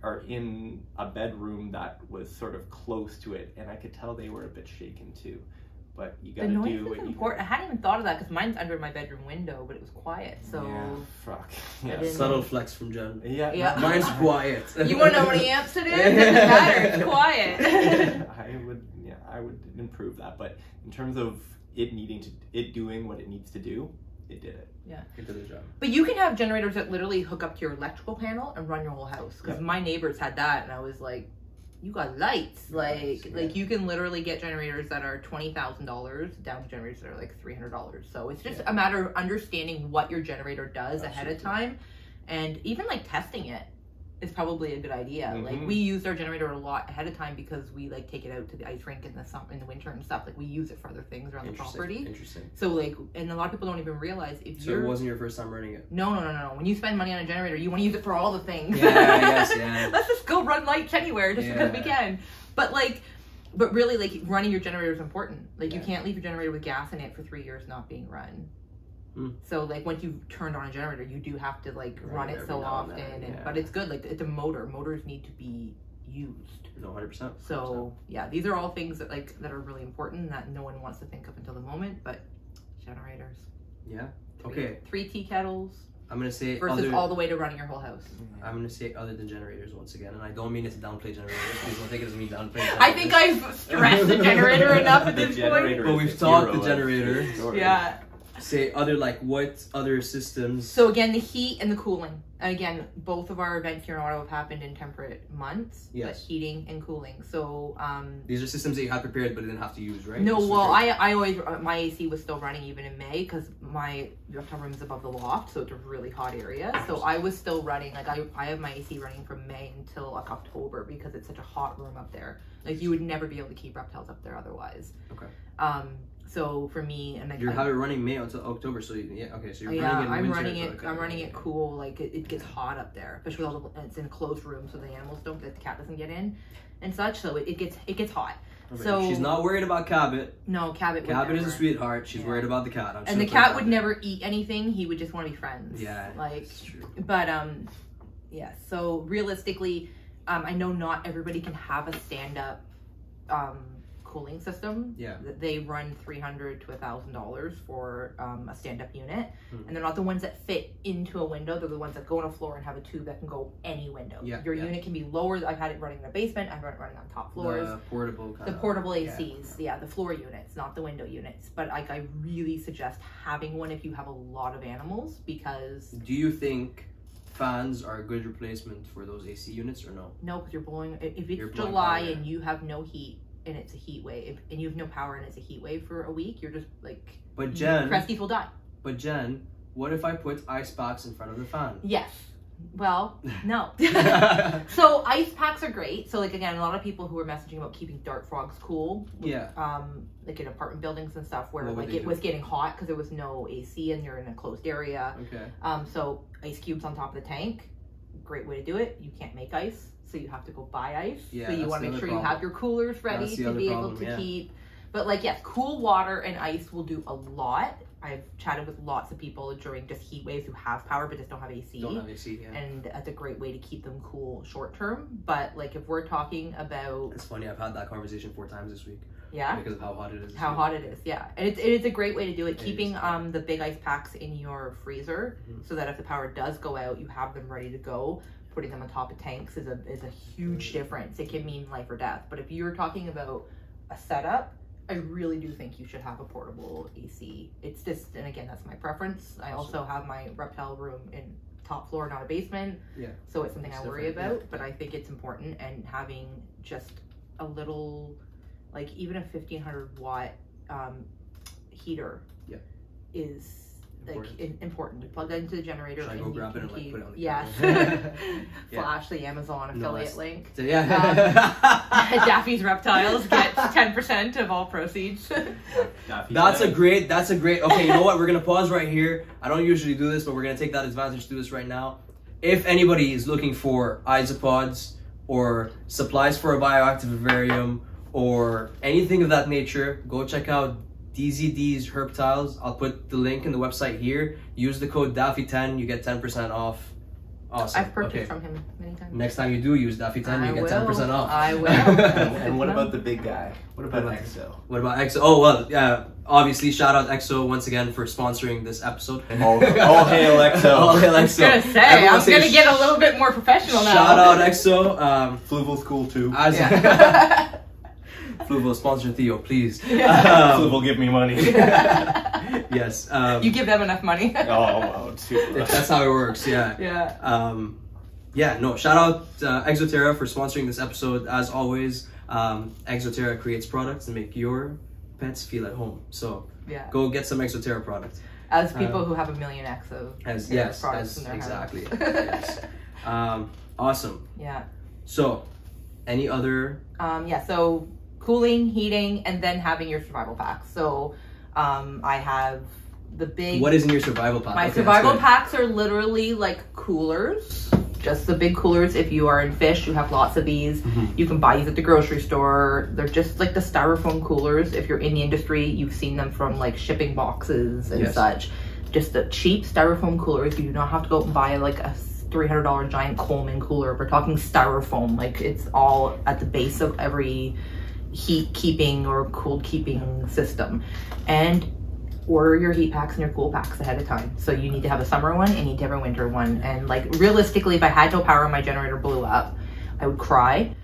are in a bedroom that was sort of close to it, and I could tell they were a bit shaken too. But you gotta do what you can. I hadn't even thought of that because mine's under my bedroom window, but it was quiet. So fuck. Subtle flex from Jen. Yeah. Mine's quiet. You want to know how many amps it is? It doesn't matter. It's quiet. I would improve that, but in terms of it doing what it needs to do, it did it. Yeah. It did the job. But you can have generators that literally hook up to your electrical panel and run your whole house. Because my neighbors had that, and I was like, you got lights. Like you can literally get generators that are $20,000 down to generators that are like $300. So it's just a matter of understanding what your generator does ahead of time, and even like testing it is probably a good idea. Like, we used our generator a lot ahead of time because we like take it out to the ice rink in the winter and stuff. Like, we use it for other things around the property. Interesting. So like, and a lot of people don't even realize So it wasn't your first time running it? No. When you spend money on a generator, you want to use it for all the things. Yeah. Let's just go run lights anywhere just because we can. But really, like, running your generator is important. Like, you can't leave your generator with gas in it for 3 years not being run. So like, once you've turned on a generator, you do have to like run it so often. But it's good. Like, it's a motor. Motors need to be used. No, 100%. So yeah, these are all things that are really important that no one wants to think of until the moment. But generators. Yeah. Okay. 3 tea kettles. I'm gonna say versus all the way to running your whole house. I'm gonna say other than generators once again, and I don't mean it to downplay generators. Please don't take it as me downplaying generators. I think I've stressed the generator enough at this point. But we've talked the generator. Yeah. Say what other systems? So again, the heat and the cooling. And again, both of our events here in Ottawa have happened in temperate months. Yes. But heating and cooling. So these are systems that you had prepared but didn't have to use, right? No, well, I always my AC was still running even in May because my reptile room is above the loft, so it's a really hot area. So I was still running. Like, I have my AC running from May until like October because it's such a hot room up there. Like, you would never be able to keep reptiles up there otherwise. Okay. So for me, and you have it running May until October, so okay. So you're running it in winter. I'm running it cool. Like, it gets hot up there, especially with all it's in a closed room, so the animals don't get, the cat doesn't get in, and such. So it gets hot. Okay. So she's not worried about Cabot. No, Cabot is a sweetheart. She's worried about the cat. And the cat would never eat anything. He would just want to be friends. Yeah, like, it's true. But yeah. So realistically, I know not everybody can have a stand-up cooling system. Yeah. They run $300 to $1,000 for a stand-up unit, and they're not the ones that fit into a window. They're the ones that go on a floor and have a tube that can go any window. Your unit can be lower. I've had it running in a basement. I've had it running on top floors. The portable ACs. Yeah, the floor units, not the window units. But like, I really suggest having one if you have a lot of animals, because. Do you think fans are a good replacement for those AC units or no? No, because you're blowing. If it's July and you have no heat, and it's a heat wave, and you have no power and it's a heat wave for a week, you're just like, but Jen, Cresties will die. But Jen, what if I put ice box in front of the fan? Yes. Well, no. So ice packs are great. So like again, a lot of people who were messaging about keeping dart frogs cool. Yeah. Like in apartment buildings and stuff where What would like they it do? was getting hot because there was no AC and you're in a closed area. Okay. So ice cubes on top of the tank, great way to do it. You can't make ice, so you have to go buy ice. Yeah, so you that's want to the make other sure you problem. have your coolers ready That's the to other be problem, able to yeah. keep. But like yes, cool water and ice will do a lot. I've chatted with lots of people during just heat waves who have power but just don't have AC. Don't have AC, yeah. And that's a great way to keep them cool short term. But like if we're talking about, It's funny, I've had that conversation 4 times this week. yeah, Because of how hot it is. how hot it is, yeah. And it is a great way to do it. It Keeping is. the big ice packs in your freezer Mhm. so that if the power does go out, you have them ready to go. Putting them on top of tanks is a huge difference. It can mean life or death. But if you're talking about a setup, I really do think you should have a portable AC. It's just, and again, that's my preference. I also have my reptile room in top floor, not a basement. Yeah. So it's something It's I worry different, about, yeah. but I think it's important. And having just a little, like even a 1500 watt heater Yeah. is Important. like important. You plug that into the generator. Should I go and you grab it can and, like, keep, put it on the yes. camera? Yeah. Flash the Amazon No, affiliate that's- link. So, yeah. Daffy's Reptiles get 10% of all proceeds. Daffy That's a said- great, okay, you know what? We're going to pause right here. I don't usually do this, but we're going to take that advantage to do this right now. If anybody is looking for isopods or supplies for a bioactive vivarium or anything of that nature, go check out DZD's Reptiles. I'll put the link in the website here. Use the code Daffy10, you get 10% off. Awesome. I've purchased Okay. from him many times. Next time you do use Daffy10, you get 10% off. I will. And what about the big guy? What about What about- EXO? What about EXO? Oh, well, yeah. Obviously, shout out EXO once again for sponsoring this episode. All hail EXO. All hail I was EXO. gonna say, Everyone I'm gonna say get a little bit more professional now. Shout out EXO. Fluval's cool too. As Yeah. Fluval sponsor Theo, please. Fluval give me money. Yes. You give them enough money. Oh, wow, too. That's how it works. Yeah. Yeah. Yeah. No. Shout out Exoterra for sponsoring this episode. As always, Exoterra creates products to make your pets feel at home. So Yeah. go get some Exoterra products. As people who have a million exo products in their exactly. house. Yes. Awesome. Yeah. So, any other? Yeah, so cooling, heating, and then having your survival packs. So I have the big... What is in your survival pack? My Okay, survival that's good. packs are literally like coolers. Just the big coolers. If you are in fish, you have lots of these. Mhm. You can buy these at the grocery store. They're just like the styrofoam coolers. If you're in the industry, you've seen them from like shipping boxes and Yes. such. Just the cheap styrofoam coolers. You do not have to go out and buy like a $300 giant Coleman cooler. We're talking styrofoam. Like it's all at the base of every heat keeping or cold keeping system. And order your heat packs and your cool packs ahead of time. So you need to have a summer one and you need to have a winter one. And like realistically, if I had no power and my generator blew up, I would cry.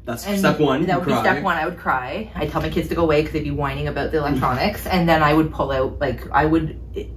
That's And step one. That would be step one. I would cry. I'd tell my kids to go away because they'd be whining about the electronics. And then I would pull out, like,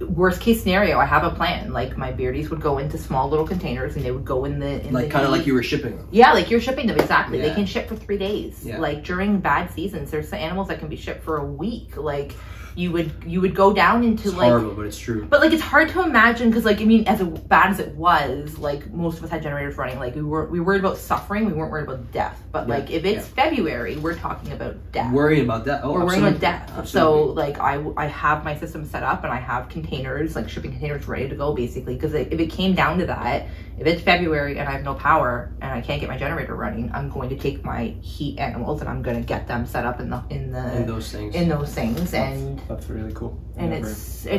worst case scenario, I have a plan. Like, my beardies would go into small little containers and they would go in the Kind of like you were shipping them. Yeah, like you're shipping them, exactly. Yeah. They can ship for 3 days. Yeah. Like, during bad seasons, there's some animals that can be shipped for a week. Like, you would go down into It's like... horrible, but it's true. But like it's hard to imagine because like I mean as bad as it was, like most of us had generators running. Like we were worried about suffering, we weren't worried about death. But Yeah, like if it's February, we're talking about death. Worrying about that. Oh, We're worrying about absolutely. death. Absolutely. So like I have my system set up and I have containers, like shipping containers ready to go basically. Because if it came down to that, if it's February and I have no power and I can't get my generator running, I'm going to take my heat animals and I'm going to get them set up in those things. And That's really cool. And Never- it's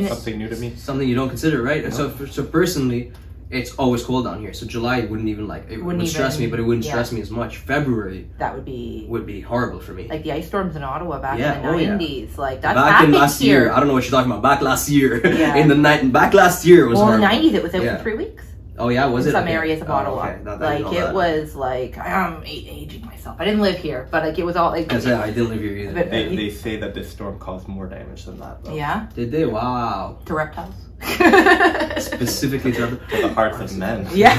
something new to me. Something you don't consider, right? And No. so personally, it's always cold down here. So July wouldn't even would stress me, but it wouldn't stress me as much. February that would be horrible for me. like the ice storms in Ottawa back Yeah, in the oh yeah. 90s. Like that's Back in happened last here. year, I don't know what you're talking about. Back last year, Yeah. in the night, back last year was Well, in the horrible. 90s, it was out Yeah. for 3 weeks. Oh yeah, was In it some Okay. areas of Oh, Ottawa. okay. That- I Like didn't know it that. was like I'm aging myself. I didn't live here, but like it was all like. I didn't live here either. But- They say that this storm caused more damage than that, though. Yeah, Did they? Wow. to reptiles. Specifically to To the hearts of men. Yeah.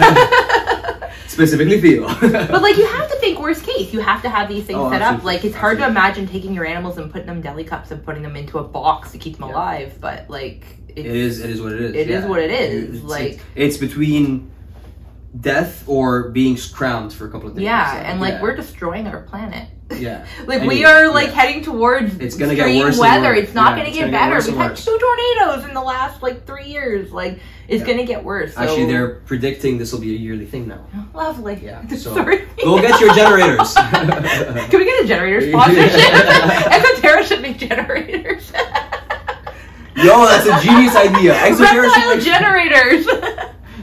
specifically Theo. But like you have to think worst case. You have to have these things Oh, set up. absolutely. Like it's hard to Absolutely. imagine taking your animals and putting them in deli cups and putting them into a box to keep them Yeah. alive. But like It is what it is. It is what it is, It's, like- it's between death or being crammed for a couple of days. Yeah, and like we're destroying our planet. Yeah. Like we are like heading towards it's gonna extreme get worse weather. It's not gonna get better. We've had 2 tornadoes in the last like 3 years. Like it's gonna get worse. So. Actually, they're predicting this will be a yearly thing now. Lovely. Yeah. So Sorry. go get your generators. Can we get a generator sponsorship? Exoterra should make generators. Yo, that's a genius idea. Reptile generators.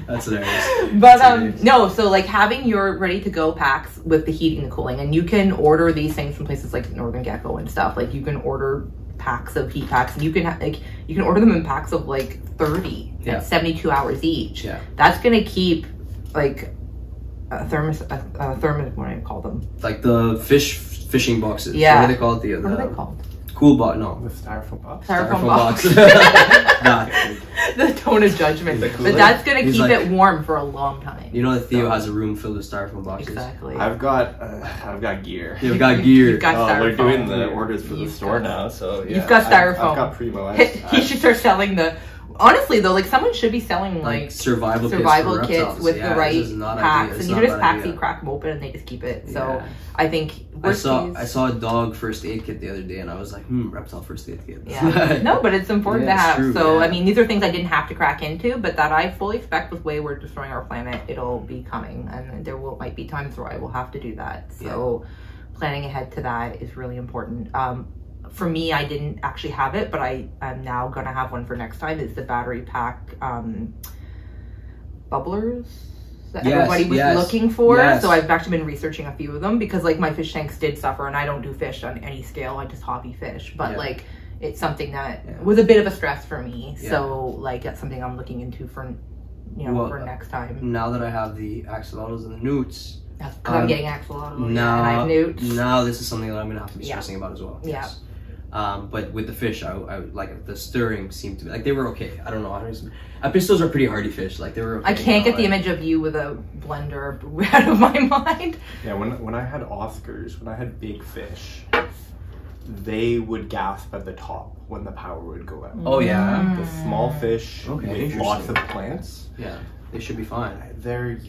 That's hilarious. But no, so like having your ready to go packs with the heating and cooling, and you can order these things from places like Northern Gecko and stuff. Like you can order packs of heat packs, and you can order them in packs of like 30 and 72 hours each. Yeah, that's gonna keep like a thermos. What do I call them? Like the fishing boxes. Yeah. What do they call it? What are they called? Cool box. No. The styrofoam box. Styrofoam box. The tone of judgment. But that's going to keep it warm for a long time. You know that Theo has a room filled with styrofoam boxes? Exactly. I've got gear. You've got gear. You've got styrofoam. We're doing the orders for the store now, so yeah. You've got styrofoam. I've got Primo. He should start selling the... Honestly, though, like someone should be selling like survival kits with the right packs, and you just pack you crack them open, and they just keep it. So I think I saw a dog first aid kit the other day, and I was like, reptile first aid kit. Yeah, no, but it's important to have. True, so I mean, these are things I didn't have to crack into, but that I fully expect with the way we're destroying our planet, it'll be coming, and there might be times where I will have to do that. So planning ahead to that is really important. For me, I didn't actually have it, but I'm now going to have one for next time. It's the battery pack bubblers that everybody was looking for. So I've actually been researching a few of them because like my fish tanks did suffer, and I don't do fish on any scale. I just hobby fish. But like it's something that was a bit of a stress for me. So like that's something I'm looking into for, for next time. Now that I have the axolotls and the newts, that's because I'm getting axolotls and I have newts. Now this is something that I'm going to have to be stressing about as well. Yeah. But with the fish, I like the stirring seemed to be like they were okay. I don't know. Pistos are pretty hardy fish. Like they were. Okay, I can't get the image of you with a blender out of my mind. Yeah, when I had Oscars, when I had big fish, they would gasp at the top when the power would go out. Oh yeah. The small fish with lots of plants. Yeah, they should be fine. They're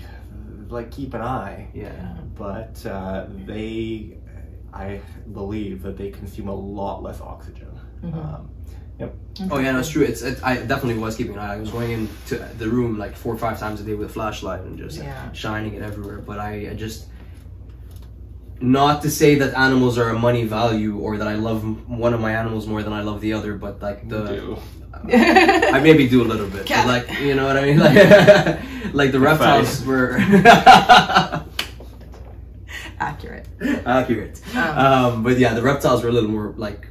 like keep an eye. Yeah. But I believe that they consume a lot less oxygen. Oh yeah, no, it's true. I definitely was keeping an eye. I was going into the room like 4 or 5 times a day with a flashlight and just shining it everywhere. But I just, not to say that animals are a money value or that I love one of my animals more than I love the other, but like I maybe do a little bit. But like, you know what I mean? Like the reptiles were. Accurate. But yeah, the reptiles were a little more like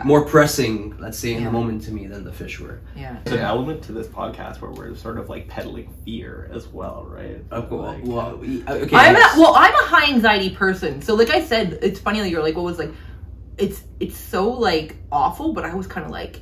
more pressing, let's say, in the moment to me than the fish were. Yeah. There's an element to this podcast where we're sort of like peddling fear as well, right? Okay. I'm a high anxiety person. So like I said, it's funny that you're like, what was like, it's so like awful, but I was kind of like,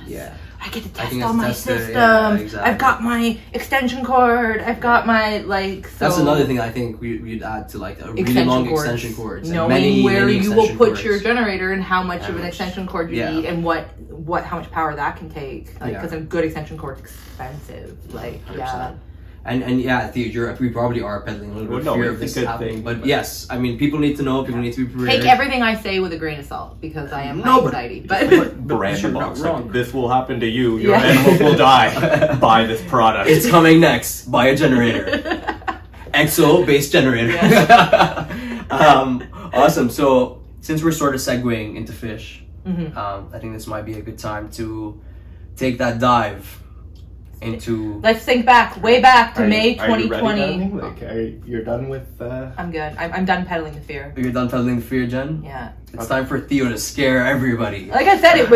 yeah. I get to test all my systems. Exactly. I've got my extension cord. I've got my like. So that's another thing I think we'd add to like a really long extension cords. Knowing where you will put your generator and how much of an extension cord you need and how much power that can take. Like because a good extension cord is expensive. Like 100%. And yeah, Theo, we probably are peddling a little bit of fear of this happening. But yes, I mean, people need to know. People need to be prepared. Take everything I say with a grain of salt because I am anxiety. But brand box. Like, this will happen to you. Your animals will die. Buy this product. It's coming next. Buy a generator. Exo-based generator. Awesome. So since we're sort of segueing into fish, I think this might be a good time to take that dive into. Let's think way back to May 2020. You're done with. I'm good. I'm done peddling the fear. You're done peddling the fear, Jen? Yeah. It's time for Theo to scare everybody. Like I said, it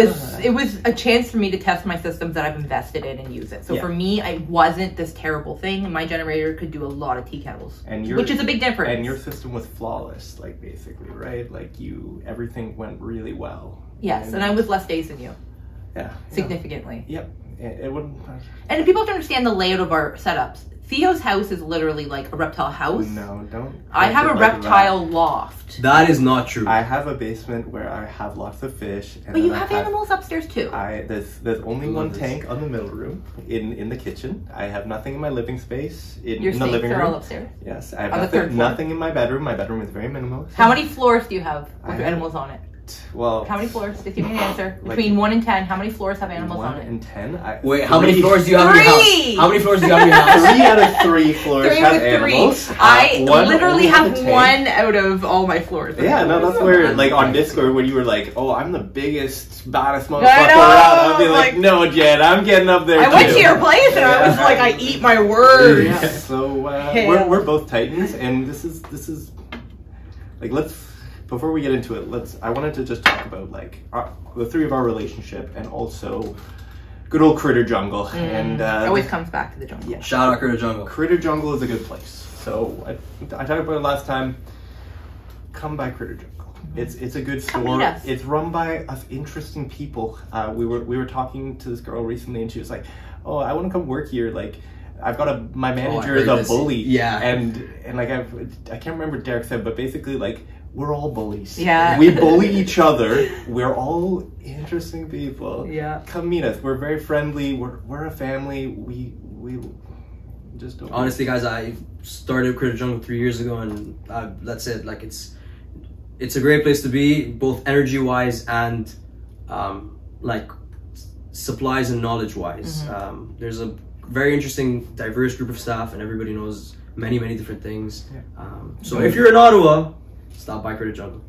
was a chance for me to test my systems that I've invested in and use it. So for me, it wasn't this terrible thing. My generator could do a lot of tea kettles, which is a big difference. And your system was flawless, like basically, right? Like everything went really well. Yes, and I was less days than you. Yeah. Significantly. Yep. It wouldn't. And people have to understand the layout of our setups. Theo's house is literally like a reptile house. No, don't. I have a reptile loft. That is not true. I have a basement where I have lots of fish. And but you have animals upstairs too. There's only one tank on the middle room in the kitchen. I have nothing in my living space in the living room. All upstairs. Yes, I have nothing in my bedroom. My bedroom is very minimalist. How many floors do you have with your animals on it? Well, how many floors? Just give me an answer. Between 1 and 10, how many floors have animals on it? 1 and 10. Wait, how many floors do you have in your house? How many floors do you have in your house? 3 out of 3 floors have animals. I literally have 1 out of all my floors. Yeah, no, that's where, like, on Discord, when you were like, "Oh, I'm the biggest, baddest motherfucker around," I'd be like, "No, Jen, I'm getting up there." I went to your place and I was like, I eat my words. Yeah, so we're both Titans, and this is like, before we get into it, I wanted to just talk about like the 3 of our relationship, and also good old Critter Jungle. And it always comes back to the jungle. Yeah. Shout out Critter Jungle. Critter Jungle is a good place. So I talked about it last time. Come by Critter Jungle. It's a good store. It's run by us interesting people. We were talking to this girl recently, and she was like, "Oh, I want to come work here. Like, I've got my manager is a bully." Yeah. And like I can't remember what Derek said, but basically like, we're all bullies. Yeah. We bully each other. We're all interesting people. Yeah. Come meet us. We're very friendly. We're a family. We just don't. Honestly, guys, I started Critter Jungle 3 years ago, and that's it. Like, it's a great place to be, both energy wise and like supplies and knowledge wise. There's a very interesting, diverse group of staff, and everybody knows many different things. So if you're in Ottawa, stop by Critter Jungle.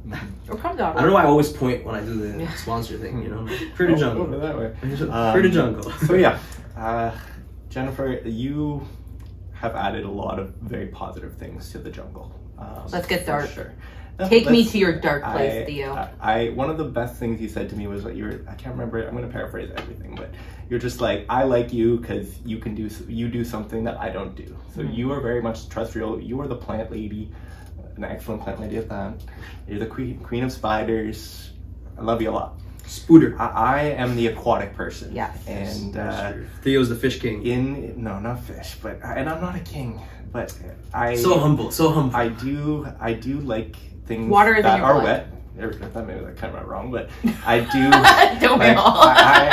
Or come down. I don't know why I always point when I do the sponsor thing, you know? Critter Jungle. Over that way. Critter Jungle. So yeah, Jennifer, you have added a lot of very positive things to the jungle. Let's get dark. Sure. Take me to your dark place, Theo. One of the best things you said to me was that I can't remember, I'm going to paraphrase everything, but you're just like, I like you because you do something that I don't do. So you are very much terrestrial. You are the plant lady. An excellent plant lady at that. You're the queen of spiders. I love you a lot. Spooter. I am the aquatic person. Yes. And Theo's the fish king. No, not fish, but and I'm not a king, but so humble. I do like things Water that are wet. That maybe that kind of wrong, but I do. Don't we all? I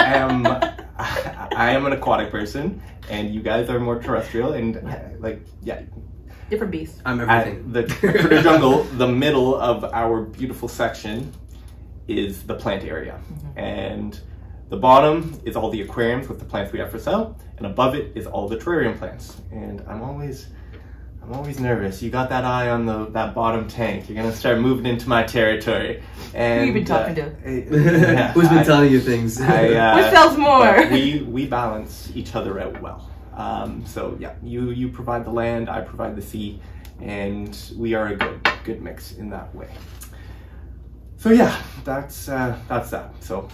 am an aquatic person, and you guys are more terrestrial, and different beasts. I'm everything. The Critter Jungle, the middle of our beautiful section, is the plant area, and the bottom is all the aquariums with the plants we have for sale, and above it is all the terrarium plants. And I'm always nervous. You got that eye on that bottom tank. You're gonna start moving into my territory. And who you been talking to? Who's been telling you things? What sells more? We balance each other out well. So yeah, you provide the land, I provide the sea, and we are a good mix in that way. So yeah, that's that. So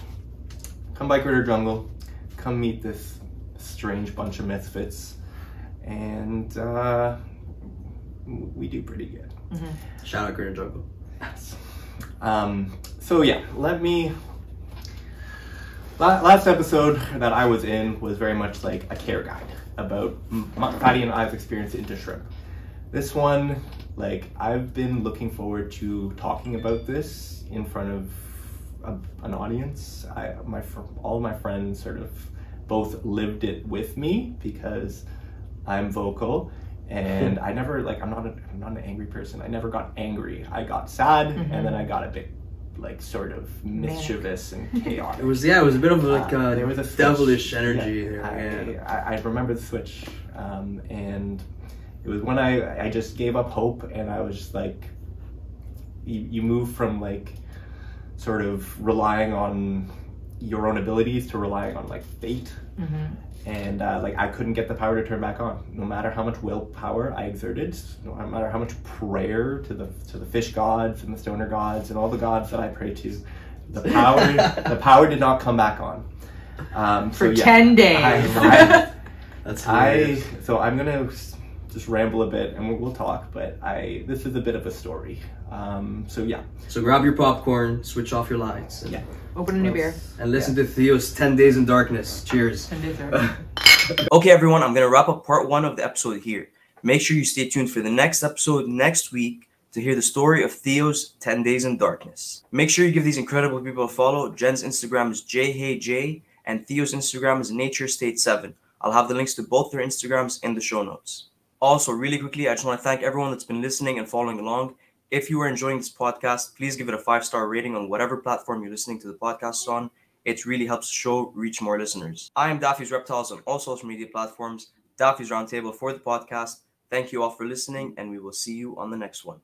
come by Critter Jungle, come meet this strange bunch of misfits, and we do pretty good. Shout out Critter Jungle. So yeah, last episode that I was in was very much like a care guide about Patty and I's experience into shrimp. This one, like, I've been looking forward to talking about this in front of an audience. All of my friends sort of both lived it with me because I'm vocal, and I never, like, I'm not an angry person. I never got angry. I got sad, and then I got a bit, like, sort of mischievous and chaotic. It was a bit of like there was a devilish energy there. I remember the switch, and it was when I just gave up hope, and I was just like, you move from like sort of relying on your own abilities to relying on like fate. And like, I couldn't get the power to turn back on, no matter how much willpower I exerted, no matter how much prayer to the fish gods and the stoner gods and all the gods that I pray to. The power did not come back on. For 10 days. That's hilarious. So I'm gonna just ramble a bit, and we'll talk. But this is a bit of a story. So yeah. So grab your popcorn, switch off your lights, Open a new beer, and listen to Theo's 10 Days in Darkness. Cheers. 10 days. Okay, everyone, I'm going to wrap up part 1 of the episode here. Make sure you stay tuned for the next episode next week to hear the story of Theo's 10 Days in Darkness. Make sure you give these incredible people a follow. Jen's Instagram is jheyj, and Theo's Instagram is naturestate7. I'll have the links to both their Instagrams in the show notes. Also, really quickly, I just want to thank everyone that's been listening and following along. If you are enjoying this podcast, please give it a 5-star rating on whatever platform you're listening to the podcast on. It really helps the show reach more listeners. I am Daffy's Reptiles on all social media platforms. Daffy's Roundtable for the podcast. Thank you all for listening, and we will see you on the next one.